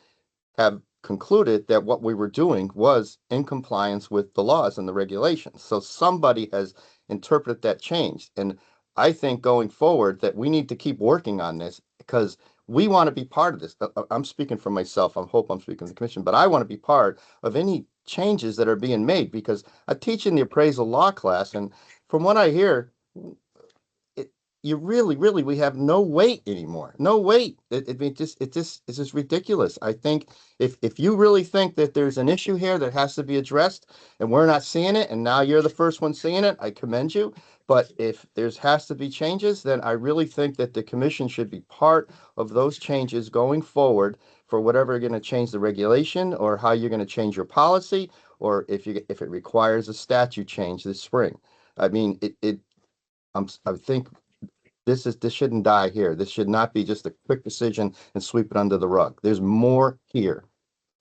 have concluded that what we were doing was in compliance with the laws and the regulations. So somebody has interpreted that change. And I think going forward that we need to keep working on this because we want to be part of this. I'm speaking for myself. I hope I'm speaking for the commission, but I want to be part of any changes that are being made because I teach in the appraisal law class. And from what I hear, you really, we have no weight anymore. No weight. It's just ridiculous. I think if you really think that there's an issue here that has to be addressed and we're not seeing it, and now you're the first one seeing it, I commend you. But if there's has to be changes, then I really think that the commission should be part of those changes going forward for whatever you're going to change the regulation or how you're going to change your policy, or if it requires a statute change this spring. I mean, I think this shouldn't die here. This should not be just a quick decision and sweep it under the rug. There's more here.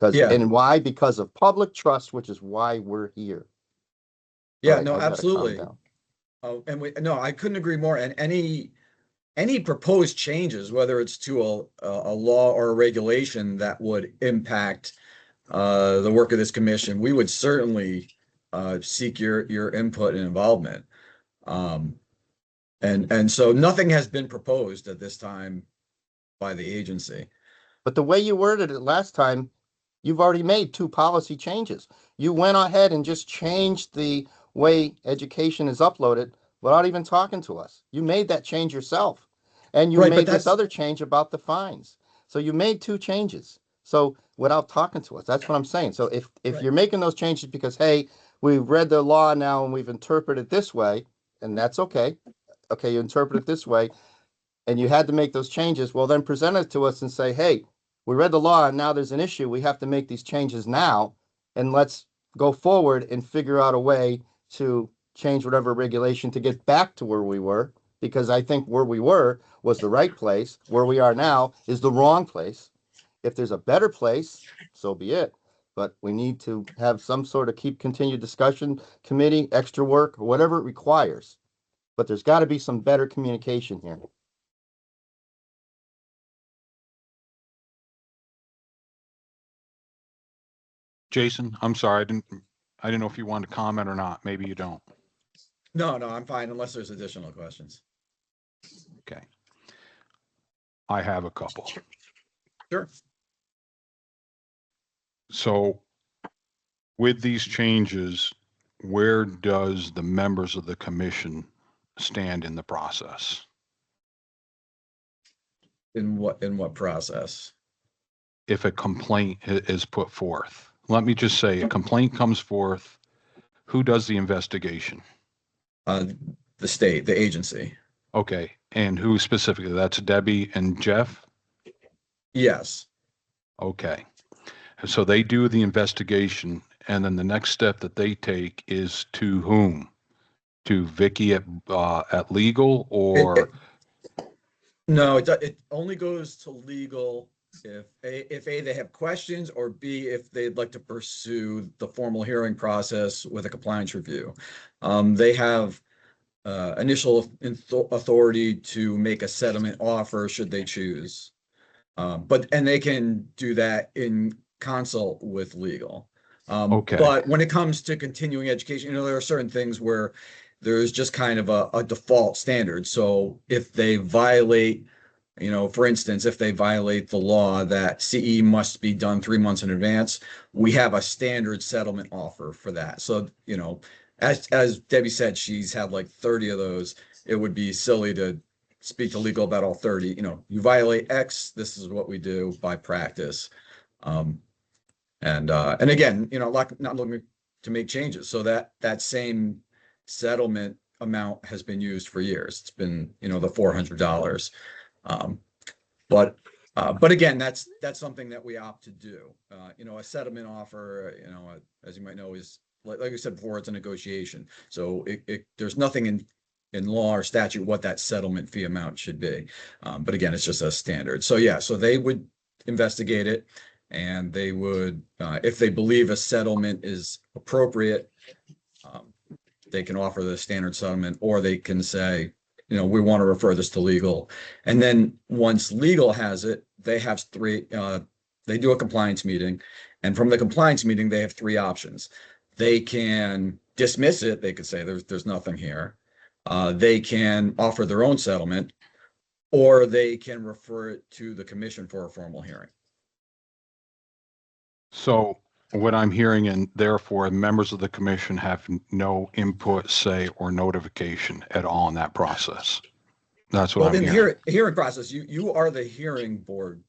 And why? Because of public trust, which is why we're here. Yeah, no, absolutely. Oh, and I couldn't agree more. And any proposed changes, whether it's to a law or a regulation that would impact the work of this commission, we would certainly seek your input and involvement. And so nothing has been proposed at this time by the agency. But the way you worded it last time, you've already made two policy changes. You went ahead and just changed the way education is uploaded without even talking to us. You made that change yourself. And you made this other change about the fines. So you made two changes. So without talking to us, that's what I'm saying. So if you're making those changes because, hey, we've read the law now and we've interpreted it this way, and that's okay. Okay, you interpret it this way, and you had to make those changes. Well, then present it to us and say, hey, we read the law and now there's an issue. We have to make these changes now, and let's go forward and figure out a way to change whatever regulation to get back to where we were, because I think where we were was the right place. Where we are now is the wrong place. If there's a better place, so be it. But we need to have some sort of continued discussion, committee, extra work, or whatever it requires. But there's got to be some better communication here. Jason, I'm sorry, I didn't know if you wanted to comment or not. Maybe you don't. No, I'm fine unless there's additional questions. Okay. I have a couple. Sure. So with these changes, where does the members of the commission stand in the process? In what process? If a complaint is put forth, let me just say, a complaint comes forth, who does the investigation? The state, the agency. Okay, and who specifically? That's Debbie and Jeff? Yes. Okay, so they do the investigation, and then the next step that they take is to whom? To Vicky at legal, or? No, it only goes to legal if A, they have questions, or B, if they'd like to pursue the formal hearing process with a compliance review. They have initial authority to make a settlement offer should they choose. And they can do that in consult with legal. Okay. But when it comes to continuing education, there are certain things where there's just kind of a default standard. So if they violate, for instance, if they violate the law that CE must be done 3 months in advance, we have a standard settlement offer for that. So, as Debbie said, she's had like 30 of those. It would be silly to speak to legal about all 30. You violate X, this is what we do by practice. And again, not looking to make changes. So that same settlement amount has been used for years. It's been, the $400. But again, that's something that we opt to do. A settlement offer, as you might know, is like I said before, it's a negotiation. So there's nothing in law or statute what that settlement fee amount should be. But again, it's just a standard. So yeah, so they would investigate it, and they would, if they believe a settlement is appropriate, they can offer the standard settlement, or they can say, we want to refer this to legal. And then once legal has it, they have they do a compliance meeting. And from the compliance meeting, they have 3 options. They can dismiss it. They could say there's nothing here. They can offer their own settlement, or they can refer it to the commission for a formal hearing. So what I'm hearing, and therefore members of the commission have no input, say, or notification at all in that process. That's what I'm hearing. Hearing process, you are the hearing board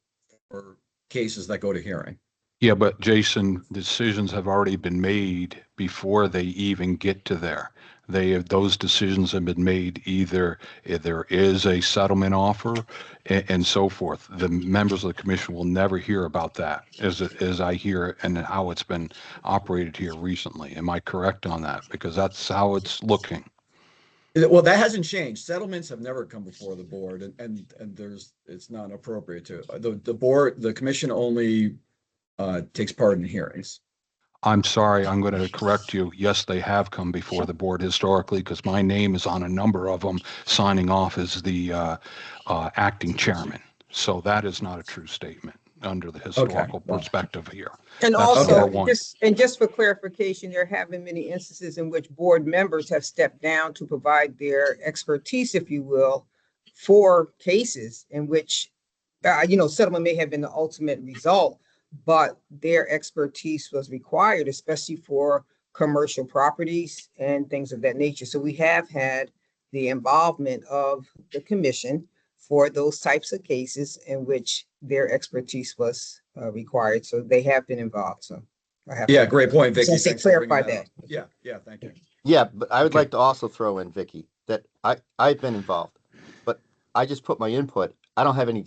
for cases that go to hearing. Yeah, but Jason, decisions have already been made before they even get to there. Those decisions have been made, either there is a settlement offer and so forth. The members of the commission will never hear about that, as I hear, and how it's been operated here recently. Am I correct on that? Because that's how it's looking. Well, that hasn't changed. Settlements have never come before the board, and it's not appropriate to. The commission only takes part in hearings. I'm sorry, I'm going to correct you. Yes, they have come before the board historically, because my name is on a number of them, signing off as the acting chairman. So that is not a true statement under the historical perspective here. And That's also, number one. just for clarification, there have been many instances in which board members have stepped down to provide their expertise, if you will, for cases in which, settlement may have been the ultimate result, but their expertise was required, especially for commercial properties and things of that nature. So we have had the involvement of the commission for those types of cases in which their expertise was required. So they have been involved. So I have Yeah, to- great point, Vicky. Just to Thanks for bringing clarify that that. up. Yeah, thank you. Yeah, but I would Okay. like to also throw in, Vicky, that I've been involved, but I just put my input. I don't have any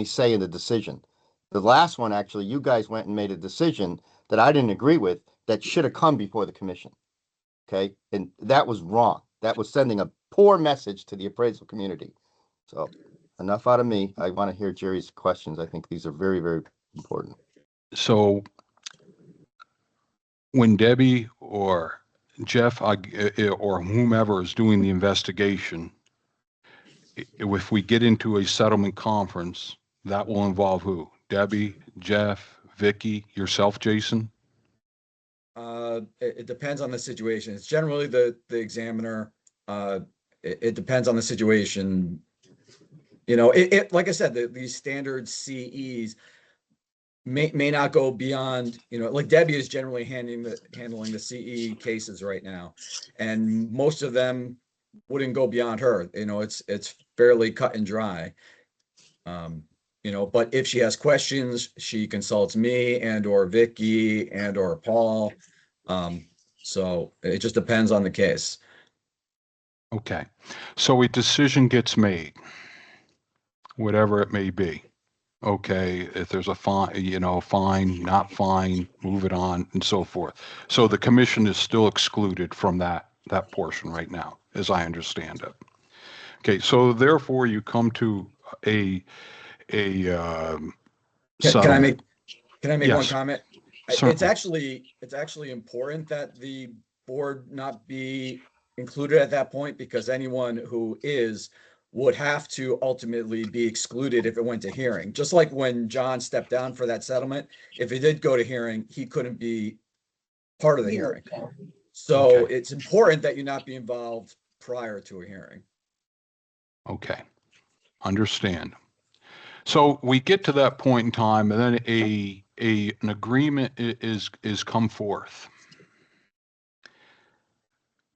say in the decision. The last one, actually, you guys went and made a decision that I didn't agree with that should have come before the commission. Okay, and that was wrong. That was sending a poor message to the appraisal community. So enough out of me. I want to hear Jerry's questions. I think these are very, very important. So when Debbie or Jeff or whomever is doing the investigation, if we get into a settlement conference, that will involve who? Debbie, Jeff, Vicky, yourself, Jason? It depends on the situation. It's generally the examiner. It depends on the situation. You know, it like I said, these standard CEs may not go beyond, you know, like Debbie is generally handling the CE cases right now, and most of them wouldn't go beyond her. You know, it's fairly cut and dry. You know, but if she has questions, she consults me and or Vicky and or Paul. So it just depends on the case. Okay. So a decision gets made, whatever it may be. Okay, if there's a fine, fine, not fine, move it on, and so forth. So the commission is still excluded from that portion right now, as I understand it. Okay, so therefore you come to a Can I settlement. make one Yes, comment? It's certainly. actually important that the board not be included at that point, because anyone who would have to ultimately be excluded if it went to hearing. Just like when John stepped down for that settlement, if it did go to hearing, he couldn't be part of the hearing. So Okay. it's important that you not be involved prior to a hearing. Okay, understand. So we get to that point in time, and then an agreement is come forth.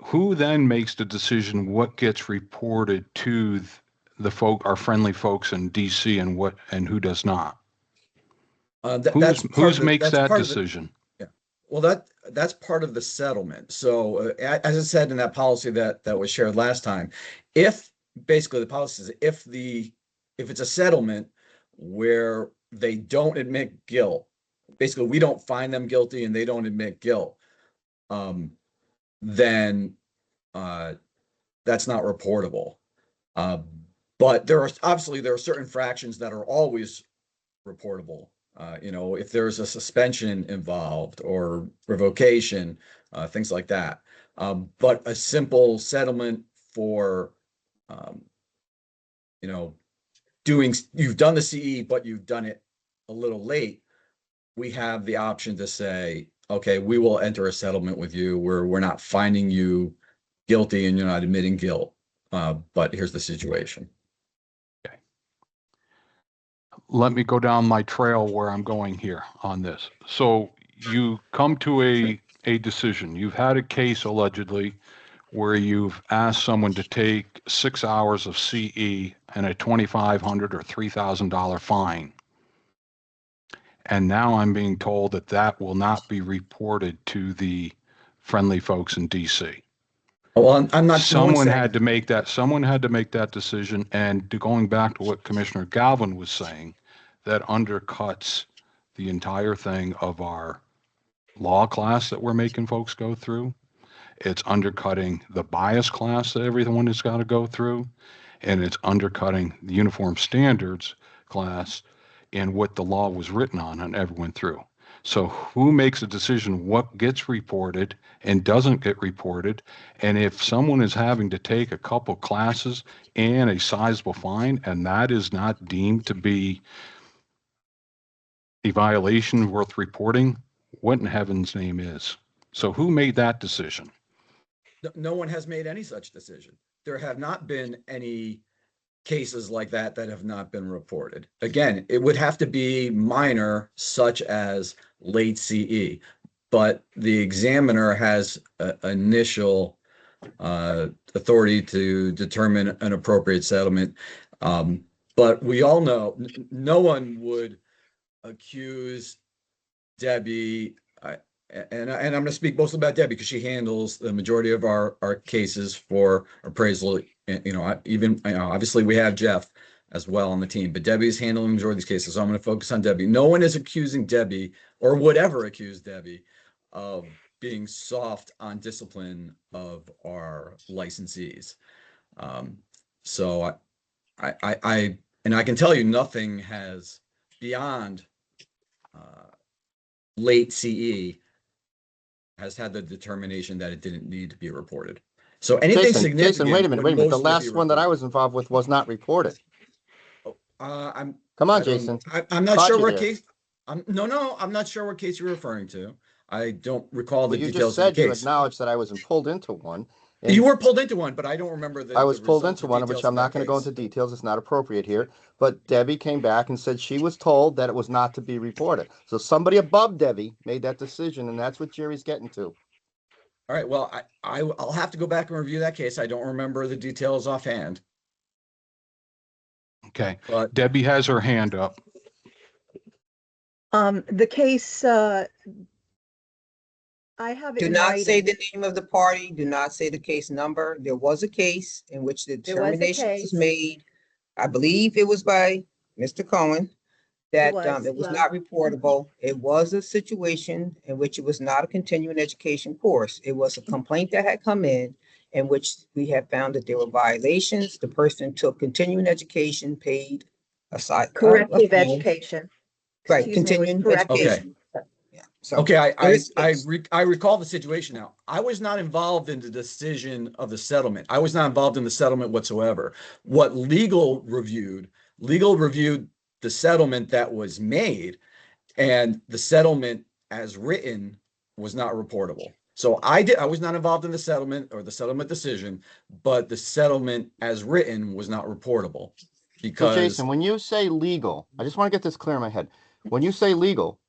Who then makes the decision what gets reported to our friendly folks in DC, and who does not? Who's makes that decision? Yeah. Well, that's part of the settlement. So as I said in that policy that was shared last time, if basically the policy is if it's a settlement where they don't admit guilt, basically we don't find them guilty and they don't admit guilt, then that's not reportable. But there are certain fractions that are always reportable. You know, if there's a suspension involved or revocation, things like that. But a simple settlement for, you know, you've done the CE, but you've done it a little late, we have the option to say, okay, we will enter a settlement with you where we're not finding you guilty and you're not admitting guilt. But here's the situation. Okay. Let me go down my trail where I'm going here on this. So you come to a decision. You've had a case allegedly where you've asked someone to take 6 hours of CE and a $2,500 or $3,000 fine. And now I'm being told that will not be reported to the friendly folks in DC. Well, I'm not. Someone had to make that decision. And going back to what Commissioner Galvin was saying, that undercuts the entire thing of our law class that we're making folks go through. It's undercutting the bias class that everyone has got to go through, and it's undercutting the uniform standards class and what the law was written on and everyone through. So who makes a decision what gets reported and doesn't get reported? And if someone is having to take a couple classes and a sizable fine, and that is not deemed to be a violation worth reporting, what in heaven's name is? So who made that decision? No one has made any such decision. There have not been any cases like that have not been reported. Again, it would have to be minor, such as late CE, but the examiner has initial authority to determine an appropriate settlement. But we all know no one would accuse Debbie, and I'm going to speak mostly about Debbie because she handles the majority of our cases for appraisal. Obviously we have Jeff as well on the team, but Debbie's handling the majority of these cases. So I'm going to focus on Debbie. No one is accusing Debbie or would ever accuse Debbie of being soft on discipline of our licensees. So I can tell you nothing has beyond late CE has had the determination that it didn't need to be reported. So anything significant. Jason, wait a minute. would The mostly be last one that I reported. was involved with was not reported. I'm. Come on, I don't- Jason. I'm not Caught sure you what there. case. No, I'm not sure what case you're referring to. I don't recall the Well, you details just of said the you case. acknowledged that I was pulled into one. and You were pulled into one, but I don't remember the. I was the pulled results into or one, of which details I'm of not that going to go case. into details. It's not appropriate here. But Debbie came back and said she was told that it was not to be reported. So somebody above Debbie made that decision, and that's what Jerry's getting to. All right. Well, I'll have to go back and review that case. I don't remember the details offhand. Okay. But Debbie has her hand up. The case, I have it Do in not say writing. the name of the party. Do not say the case number. There was a case in which the There was a determination was case. made. I believe it was by Mr. Cohen that it was yeah. not reportable. It was a situation in which it was not a continuing education course. It was a complaint that had come in which we had found that there were violations. The person took continuing education, paid aside. Corrective education. Right, Excuse me, it was continuing corrective. education. Yeah. So okay, there is a case. I recall the situation now. I was not involved in the decision of the settlement. I was not involved in the settlement whatsoever. What legal reviewed the settlement that was made, and the settlement as written was not reportable. So I was not involved in the settlement or the settlement decision, but the settlement as written was not reportable So because Jason, when you say legal, I just want to get this clear in my head. When you say legal,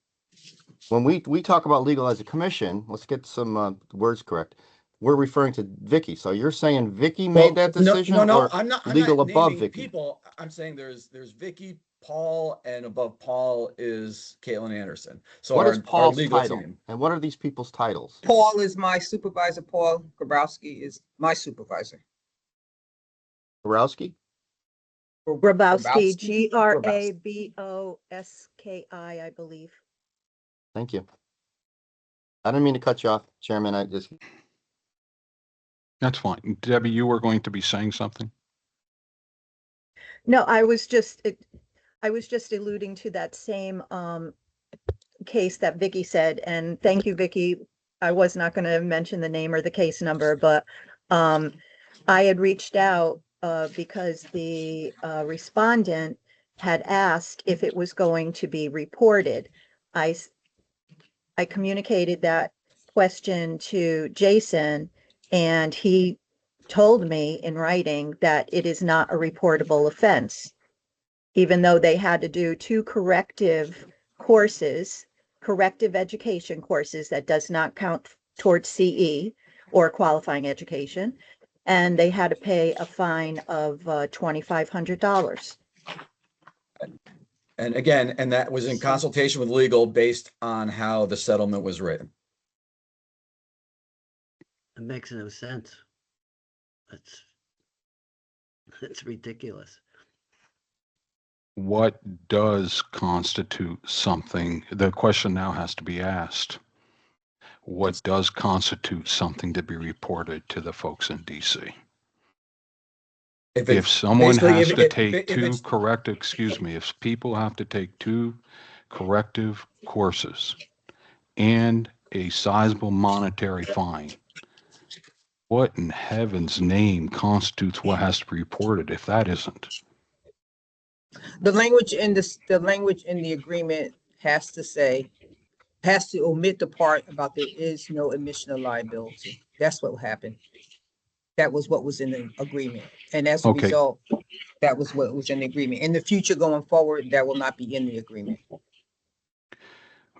when we talk about legal as a commission, let's get some words correct. We're referring to Vicky. So you're saying Vicky made that decision, no, or I'm not legal above naming Vicky? people. I'm saying there's Vicky, Paul, and above Paul is Caitlin Anderson. So What is our Paul's legal title, team. and what are these people's titles? Paul is my supervisor. Paul Grabowski is my supervisor. Borowski? Grabowski, Grabowski. Graboski, I believe. Thank you. I didn't mean to cut you off, Chairman. I just. That's fine. Debbie, you were going to be saying something? No, I was just alluding to that same case that Vicky said, and thank you, Vicky. I was not going to mention the name or the case number, but I had reached out because the respondent had asked if it was going to be reported. I communicated that question to Jason, and he told me in writing that it is not a reportable offense, even though they had to do two corrective education courses that does not count towards CE or qualifying education, and they had to pay a fine of $2,500. And again, and that was in consultation with legal based on how the settlement was written. It makes no sense. That's ridiculous. What does constitute something? The question now has to be asked. What does constitute something to be reported to the folks in DC? If someone has to take two corrective, excuse me, if people have to take two corrective courses and a sizable monetary fine, what in heaven's name constitutes what has to be reported if that isn't? The language in the agreement has to omit the part about there is no admission of liability. That's what happened. That was what was in the agreement. And as a Okay. result, that was what was in the agreement. In the future going forward, that will not be in the agreement.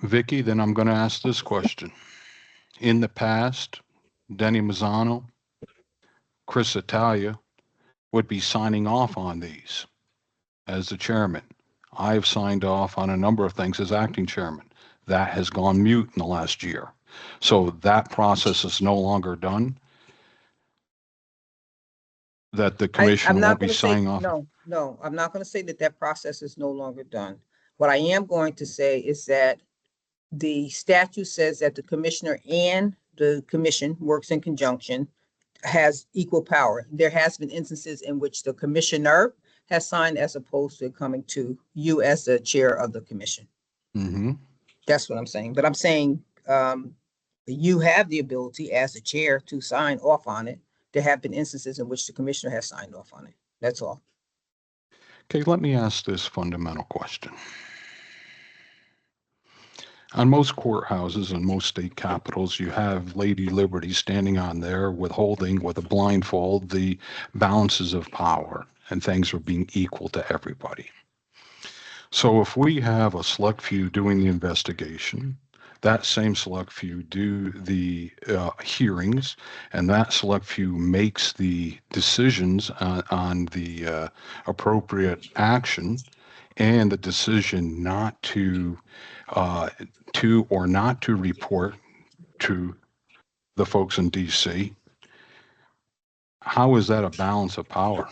Vicky, then I'm going to ask this question. In the past, Denny Mazzano, Chris Italia would be signing off on these as the chairman. I've signed off on a number of things as acting chairman. that has gone mute in the last year. So that process is no longer done, that the I'm commission not won't be going to say, signing off. no, I'm not going to say that that process is no longer done. What I am going to say is that the statute says that the commissioner and the commission works in conjunction, has equal power. There has been instances in which the commissioner has signed as opposed to coming to you as the chair of the commission. Mm-hmm. That's what I'm saying. But I'm saying you have the ability as the chair to sign off on it. There have been instances in which the commissioner has signed off on it. That's all. Okay, let me ask this fundamental question. On most courthouses and most state capitals, you have Lady Liberty standing on there withholding with a blindfold the balances of power, and things are being equal to everybody. So if we have a select few doing the investigation, that same select few do the hearings, and that select few makes the decisions on the appropriate action, and the decision not to or not to report to the folks in DC. How is that a balance of power?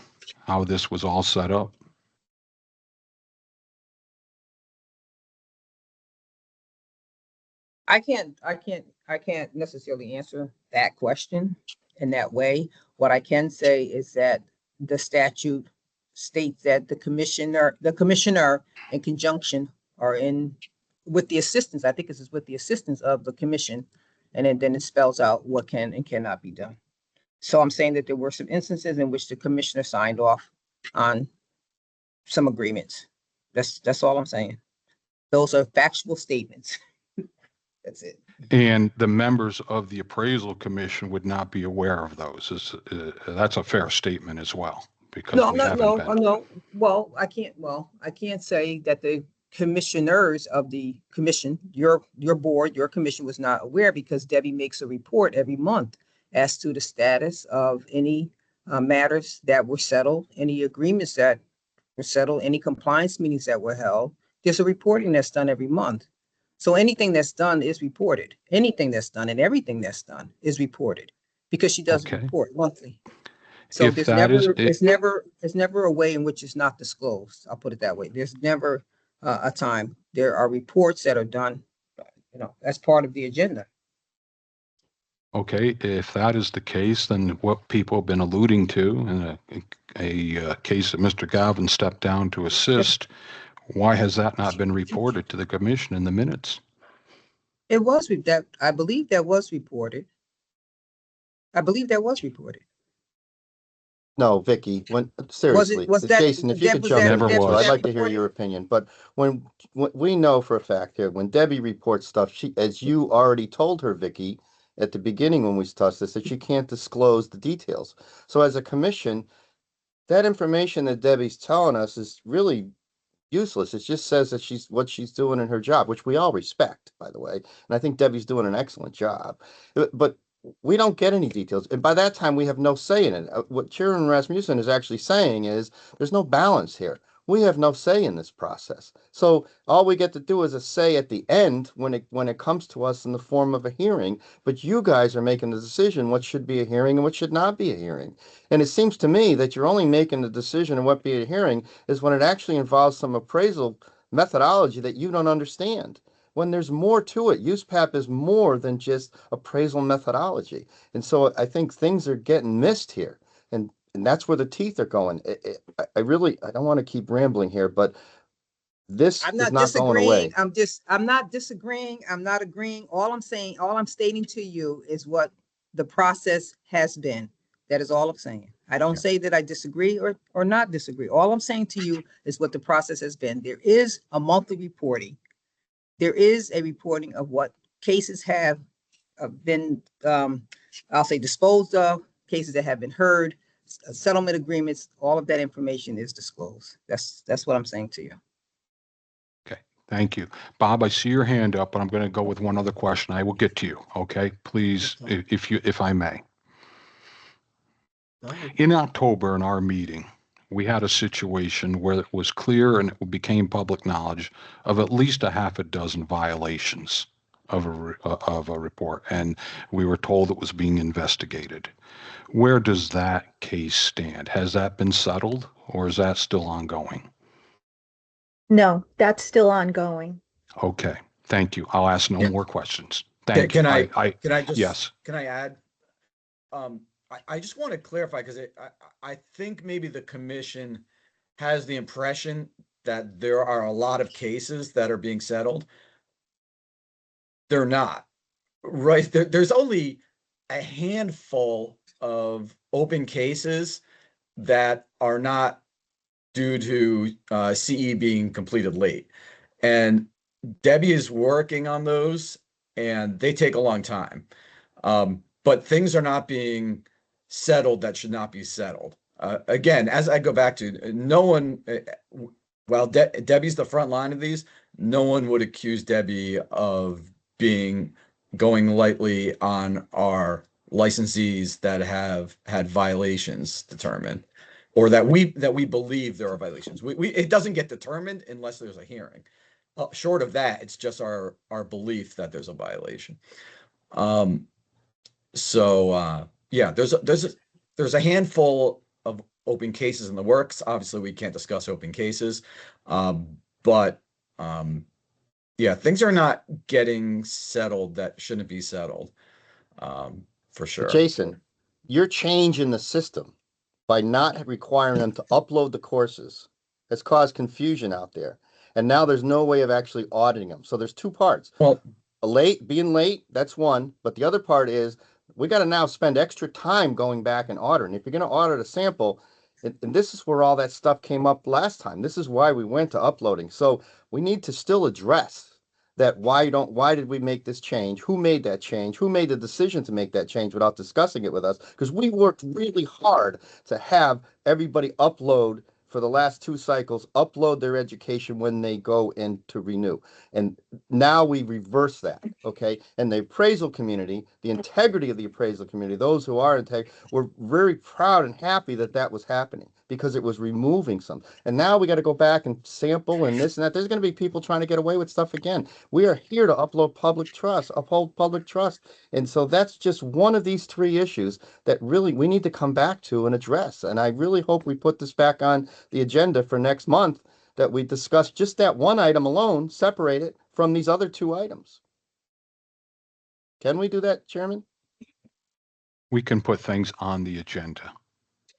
How this was all set up? I can't necessarily answer that question in that way. What I can say is that the statute states that the commissioner in conjunction are in with the assistance, I think this is with the assistance of the commission, and then it spells out what can and cannot be done. So I'm saying that there were some instances in which the commissioner signed off on some agreements. That's all I'm saying. Those are factual statements. That's it. And the members of the appraisal commission would not be aware of those. That's a fair statement as well, because No, we no, haven't no, been. no. Well, I can't say that the commissioners of the commission, your board, your commission was not aware, because Debbie makes a report every month as to the status of any matters that were settled, any agreements that were settled, any compliance meetings that were held. There's a reporting that's done every month. So anything that's done is reported. Anything that's done and everything that's done is reported, because she does Okay. report monthly. So If that is it, it's never a way in which it's not disclosed. I'll put it that way. There's never a time. There are reports that are done, as part of the agenda. okay, if that is the case, then what people have been alluding to in a case that Mr. Galvin stepped down to assist, why has that not been reported to the commission in the minutes? It was that I believe that was reported. No, Vicky, seriously, was that Jason, if you Deb, could was jump that in Never here, Deb, too, was was. I'd that like to hear reported? your opinion. But when we know for a fact here, when Debbie reports stuff, as you already told her, Vicky, at the beginning when we discussed this, that she can't disclose the details. So as a commission, that information that Debbie's telling us is really useless. It just says that what she's doing in her job, which we all respect, by the way. And I think Debbie's doing an excellent job. But we don't get any details. And by that time, we have no say in it. What Chairman Rasmussen is actually saying is there's no balance here. We have no say in this process. So all we get to do is a say at the end when it comes to us in the form of a hearing. But you guys are making the decision what should be a hearing and what should not be a hearing. And it seems to me that you're only making the decision of what be a hearing is when it actually involves some appraisal methodology that you don't understand. When there's more to it, USPAP is more than just appraisal methodology. And so I think things are getting missed here. And that's where the teeth are going. I don't want to keep rambling here, but this I'm is not not going disagreeing. away. I'm not disagreeing. I'm not agreeing. All I'm stating to you is what the process has been. That is all I'm saying. I don't say that I disagree or not disagree. All I'm saying to you is what the process has been. There is a monthly reporting. There is a reporting of what cases have been, I'll say, disposed of, cases that have been heard, settlement agreements. All of that information is disclosed. That's what I'm saying to you. Okay, thank you. Bob, I see your hand up, but I'm going to go with one other question. I will get to you, okay? Please, if I may. Go ahead. In October, in our meeting, we had a situation where it was clear and it became public knowledge of at least a half a dozen violations of a report, and we were told it was being investigated. Where does that case stand? Has that been settled, or is that still ongoing? No, that's still ongoing. Okay, thank you. I'll ask no Yeah. more questions. Can, Thank you. can I, can I just, yes. can I add? I just want to clarify, because I think maybe the commission has the impression that there are a lot of cases that are being settled. They're not, right? There's only a handful of open cases that are not due to CE being completed late. And Debbie is working on those, and they take a long time. But things are not being settled that should not be settled. Again, as I go back to, no one, while Debbie's the front line of these, no one would accuse Debbie of going lightly on our licensees that have had violations determined, or that we believe there are violations. It doesn't get determined unless there's a hearing. Short of that, it's just our belief that there's a violation. Yeah, there's a handful of open cases in the works. Obviously, we can't discuss open cases, but yeah, things are not getting settled that shouldn't be settled, for sure. Jason, your change in the system by not requiring them to upload the courses has caused confusion out there. And now there's no way of actually auditing them. So there's two parts. Well, being late, that's one. But the other part is we got to now spend extra time going back and auditing. If you're going to audit a sample, and this is where all that stuff came up last time. This is why we went to uploading. So we need to still address that. Why did we make this change? Who made that change? Who made the decision to make that change without discussing it with us? Because we worked really hard to have everybody upload for the last 2 cycles, upload their education when they go in to renew. And now we reverse that, okay? And the appraisal community, the integrity of the appraisal community, those who are integrity, were very proud and happy that that was happening, because it was removing some. And now we got to go back and sample and this and that. There's going to be people trying to get away with stuff again. We are here to uphold public trust. And so that's just one of these 3 issues that really we need to come back to and address. And I really hope we put this back on the agenda for next month, that we discuss just that one item alone, separate it from these other 2 items. Can we do that, Chairman? We can put things on the agenda.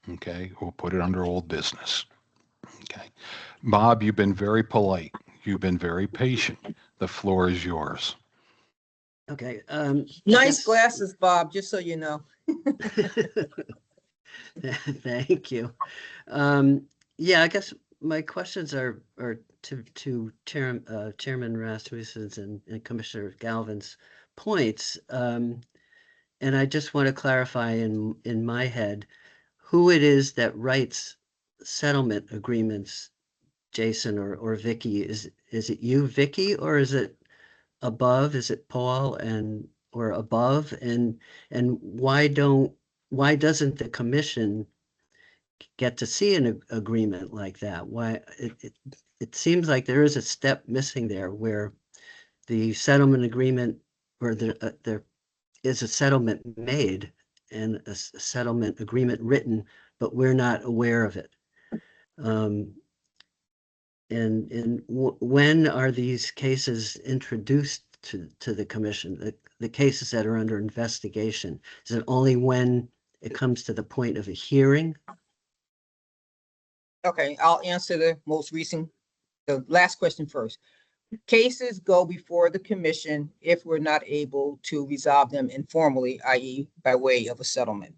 Okay, we'll put it under old business. Okay. Bob, you've been very polite. You've been very patient. The floor is yours. Okay. Nice glasses, Bob, just so you know. Thank you. Yeah, I guess my questions are to Chairman Rasmussen's and Commissioner Galvin's points. And I just want to clarify in my head who it is that writes settlement agreements, Jason or Vicky. Is it you, Vicky, or is it above? Is it Paul or above? And why doesn't the commission get to see an agreement like that? Why it seems like there is a step missing there, where the settlement agreement, or there is a settlement made and a settlement agreement written, but we're not aware of it. When are these cases introduced to the commission? The cases that are under investigation, is it only when it comes to the point of a hearing? Okay, I'll answer the last question first. Cases go before the commission if we're not able to resolve them informally, i.e. by way of a settlement.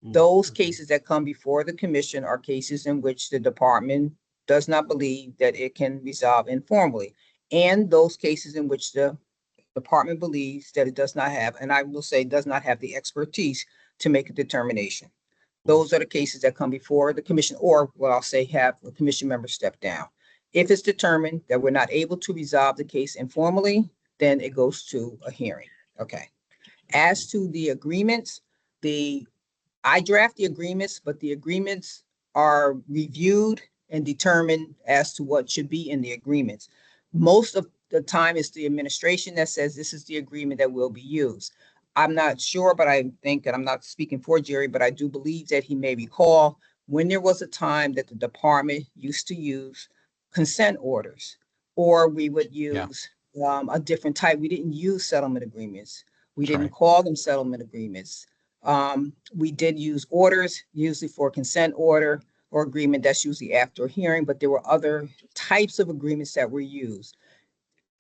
Those cases that come before the commission are cases in which the department does not believe that it can resolve informally, and those cases in which the department believes that it does not have, and I will say does not have, the expertise to make a determination. Those are the cases that come before the commission, or what I'll say, have a commission member step down. If it's determined that we're not able to resolve the case informally, then it goes to a hearing. Okay. As to the agreements, I draft the agreements, but the agreements are reviewed and determined as to what should be in the agreements. Most of the time, it's the administration that says this is the agreement that will be used. I'm not sure, but I think, and I'm not speaking for Jerry, but I do believe that he may recall when there was a time that the department used to use consent orders, or we would use a different type. We didn't use settlement agreements. We That's didn't right. call them settlement agreements. We did use orders, usually for a consent order or agreement. That's usually after a hearing, but there were other types of agreements that were used.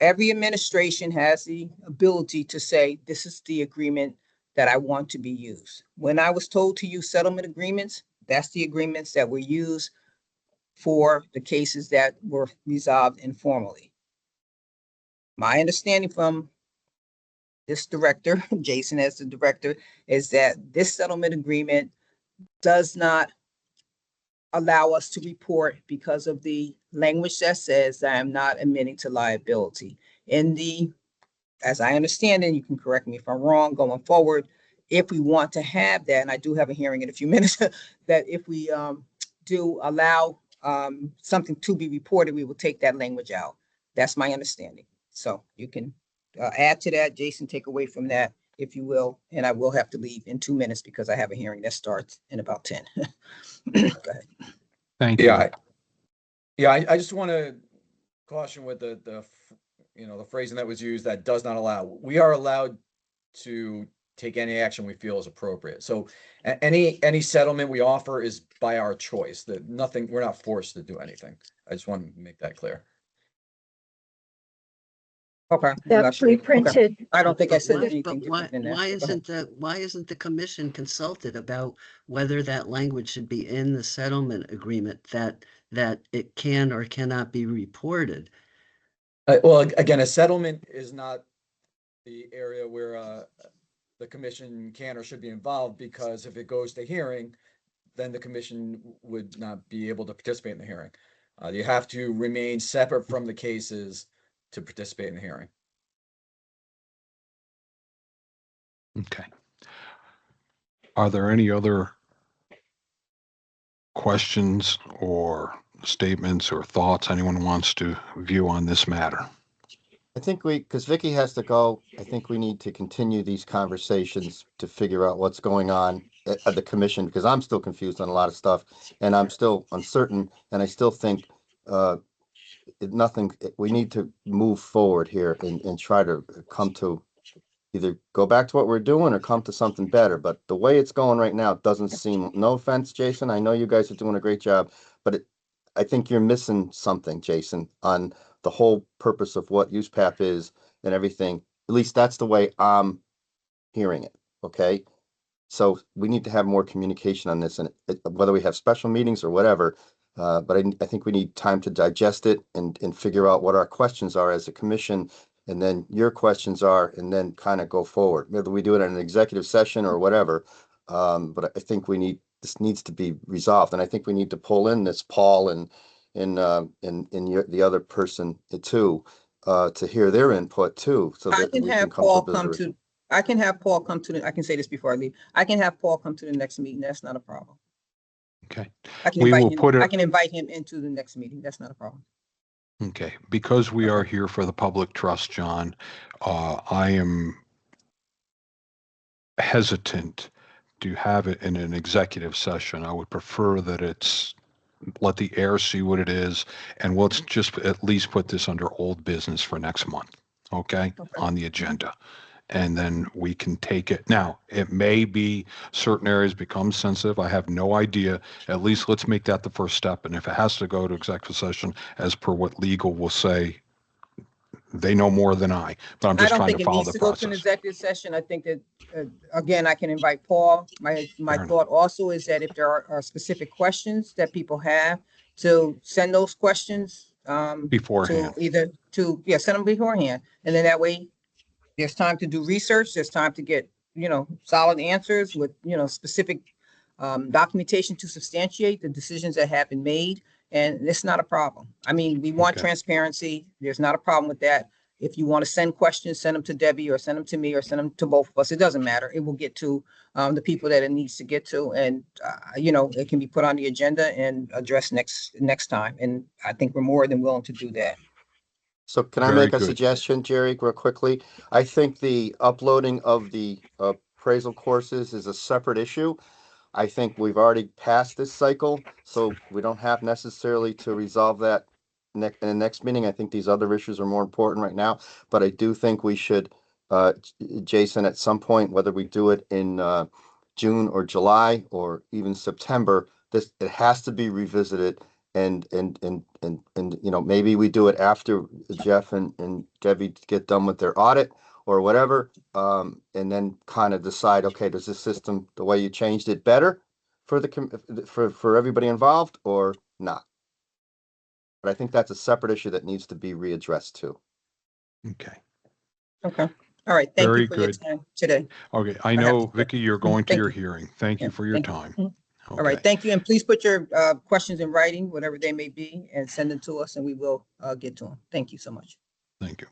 Every administration has the ability to say, this is the agreement that I want to be used. When I was told to use settlement agreements, that's the agreements that were used for the cases that were resolved informally. My understanding from this director, Jason as the director, is that this settlement agreement does not allow us to report because of the language that says that I'm not admitting to liability. In the, as I understand it, you can correct me if I'm wrong going forward, if we want to have that, and I do have a hearing in a few minutes, that if we do allow something to be reported, we will take that language out. That's my understanding. So you can add to that, Jason, take away from that, if you will, and I will have to leave in 2 minutes because I have a hearing that starts in about 10. Go ahead. Thank you. I just want to caution with the phrasing that was used, that does not allow. We are allowed to take any action we feel is appropriate. So any settlement we offer is by our choice. That nothing, we're not forced to do anything. I just want to make that clear. Okay. That pre-printed. I don't think I But said why- anything but why, different than that. why isn't the commission consulted about whether that language should be in the settlement agreement, that it can or cannot be reported? Well, again, a settlement is not the area where the commission can or should be involved, because if it goes to hearing, then the commission would not be able to participate in the hearing. You have to remain separate from the cases to participate in the hearing. Okay. Are there any other questions or statements or thoughts anyone wants to view on this matter? I think because Vicky has to go, I think we need to continue these conversations to figure out what's going on at the commission, because I'm still confused on a lot of stuff and I'm still uncertain. And I still think we need to move forward here and try to come to either go back to what we're doing or come to something better. But the way it's going right now doesn't seem, no offense, Jason, I know you guys are doing a great job, but I think you're missing something, Jason, on the whole purpose of what USPAP is and everything. At least that's the way I'm hearing it. Okay. So we need to have more communication on this, and whether we have special meetings or whatever. But I think we need time to digest it and figure out what our questions are as a commission, and then your questions are, and then kind of go forward. Whether we do it in an executive session or whatever. But I think this needs to be resolved, and I think we need to pull in this Paul and the other person too, to hear their input too, so I that can we have can come Paul to a come resolution. to, I can have Paul come to the, I can say this before I leave. I can have Paul come to the next meeting. That's not a problem. Okay. I can We invite will him, put I it, can invite him into the next meeting. That's not a problem. okay, because we are here for the public trust, John, I am hesitant to have it in an executive session. I would prefer that let the air see what it is, and let's just at least put this under old business for next month, okay, on the agenda. And then we can take it. Now, it may be certain areas become sensitive. I have no idea. At least let's make that the first step. And if it has to go to executive session, as per what legal will say, they know more than I, but I'm I just don't trying think to it follow needs the to go to an process. executive session. I think that, again, I can invite Paul. My Fair enough. thought also is that if there are specific questions that people have, to send those questions to Beforehand. either send them beforehand. And then that way there's time to do research. There's time to get, solid answers with, specific documentation to substantiate the decisions that have been made. And it's not a problem. I mean, we want Okay. transparency. There's not a problem with that. if you want to send questions, send them to Debbie or send them to me or send them to both of us. It doesn't matter. It will get to the people that it needs to get to. And, it can be put on the agenda and addressed next time. And I think we're more than willing to do that. So can I Very make a good. suggestion, Jerry, real quickly? I think the uploading of the appraisal courses is a separate issue. I think we've already passed this cycle, so we don't have necessarily to resolve that in the next meeting. I think these other issues are more important right now, but I do think we should, Jason, at some point, whether we do it in June or July or even September, it has to be revisited. And maybe we do it after Jeff and Debbie get done with their audit or whatever, and then kind of decide, okay, does this system, the way you changed it, better for for everybody involved or not? But I think that's a separate issue that needs to be readdressed too. Okay. Okay. All right. Thank Very you for your good. time today. Okay. I I have know, to- Vicky, you're going to Thank your you. hearing. Thank you Yeah, for your thank you. time. Mhm. All right. Okay. Thank you. And please put your questions in writing, whatever they may be, and send them to us and we will get to them. Thank you so much. Thank you.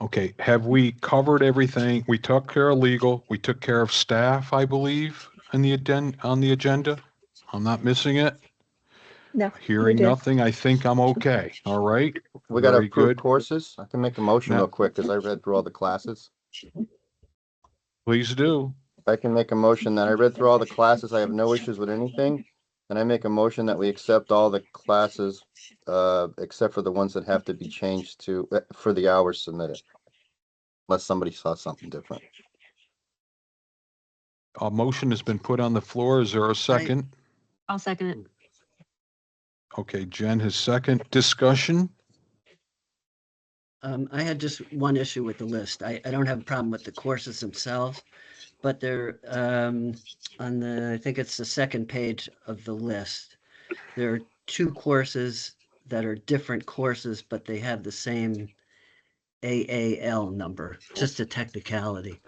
Okay. Have we covered everything? We took care of legal. We took care of staff, I believe, on the agenda. I'm not missing it. No, you Hearing did. nothing, I think I'm okay. All right. We got to Very approve good. courses. I can make a motion Now- real quick because I read through all the classes. Please do. I can make a motion that I read through all the classes. I have no issues with anything. And I make a motion that we accept all the classes, except for the ones that have to be changed to, for the hours submitted. Unless somebody saw something different. A motion has been put on the floor. Is there a second? I'll second it. Okay, Jen has second. Discussion? I had just one issue with the list. I don't have a problem with the courses themselves, but they're on I think it's the second page of the list. There are two courses that are different courses, but they have the same AAL number, just a technicality.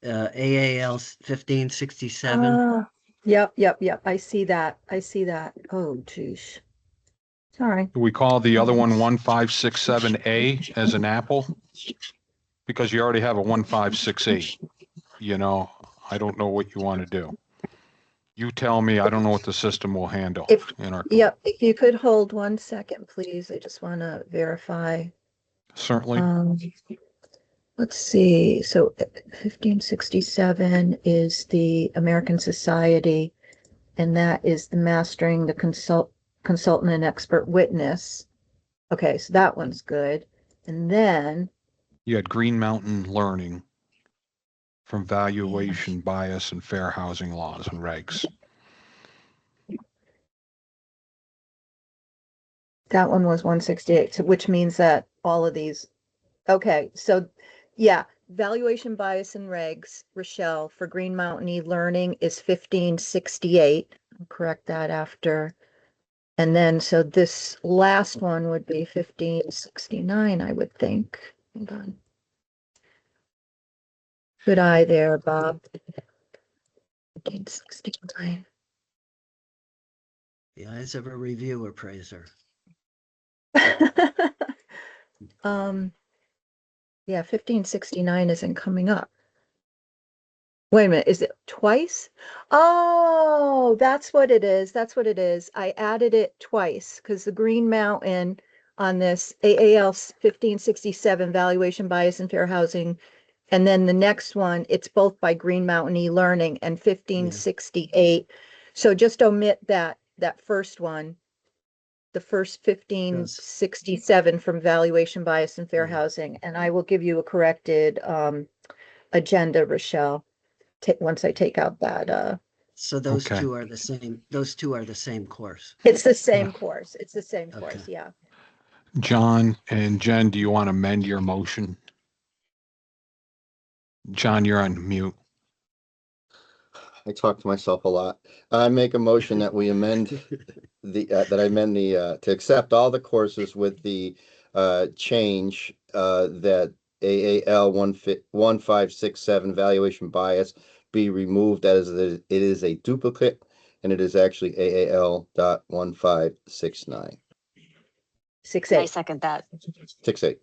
AAL 1567. Yep. I see that. Oh, geez. Sorry. Do we call the other one 1567A as an apple? Because you already have a 1568. I don't know what you want to do. You tell me. I don't know what the system will handle in our. Yep, if you could hold 1 second, please. I just want to verify. Certainly. Let's see. So 1567 is the American Society, and that is the Mastering the Consultant and Expert Witness. Okay, so that one's good. And then You had Green Mountain Learning from Valuation Bias and Fair Housing Laws and Regs. that one was 168, so which means that all of these. Okay, so yeah, valuation bias and regs, Rochelle, for Green Mountain e-learning is 1568. I'll correct that after. And then, so this last one would be 1569, I would think. Hold on. Good eye there, Bob. 1569. The eyes of a review appraiser. Yeah, 1569 isn't coming up. Wait a minute, is it twice? Oh, that's what it is. I added it twice because the Green Mountain on this AAL 1567 valuation bias and fair housing. And then the next one, it's both by Green Mountain e-learning and 1568. So just omit that first one. The first 1567 from valuation bias and fair housing, and I will give you a corrected agenda, Rochelle. Once I take out that So those Okay. two are the same. Those two are the same course. it's the same course. Okay. Yeah. John and Jen, do you want to amend your motion? John, you're on mute. I talk to myself a lot. I make a motion that we amend to accept all the courses with the change that AAL 1567 valuation bias be removed as it is a duplicate and it is actually AAL.1569. 68. I second that. 68.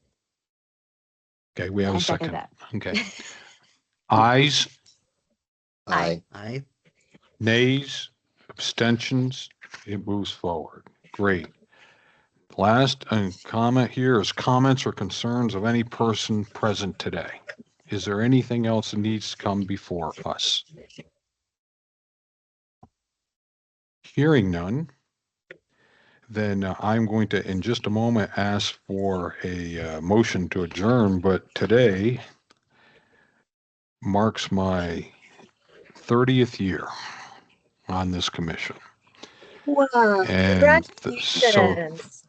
Okay, we have I a second second. that. Okay. Ayes, Aye. Aye. nays, abstentions, it moves forward. Great. Last comment here is comments or concerns of any person present today. Is there anything else that needs to come before us? Hearing none, then I'm going to, in just a moment, ask for a motion to adjourn, but today marks my 30th year on this commission. Wow, And so congratulations.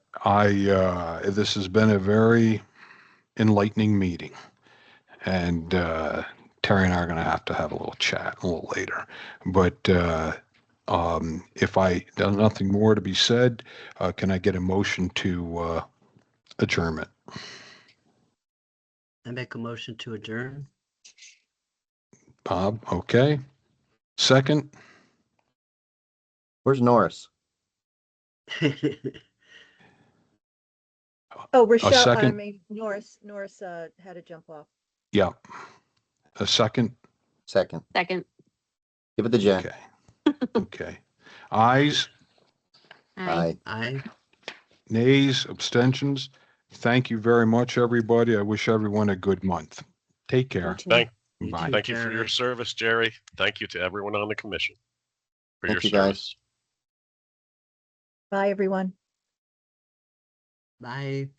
this has been a very enlightening meeting. And Terry and I are going to have a little chat a little later. But if there's nothing more to be said, can I get a motion to adjournment? I make a motion to adjourn. Bob, okay. Second, Where's Norris? Oh, Rochelle, I second? mean, Norris had to jump off. Yeah. A second, Second. Second. Give it to Jen. okay. Okay. Ayes, Aye. Aye. nays, abstentions. Thank you very much, everybody. I wish everyone a good month. Take You care. too. You Bye. too, Thank you for your Jerry. service, Jerry. Thank you to everyone on the commission for Thank your you, guys. service. Bye, everyone. Bye.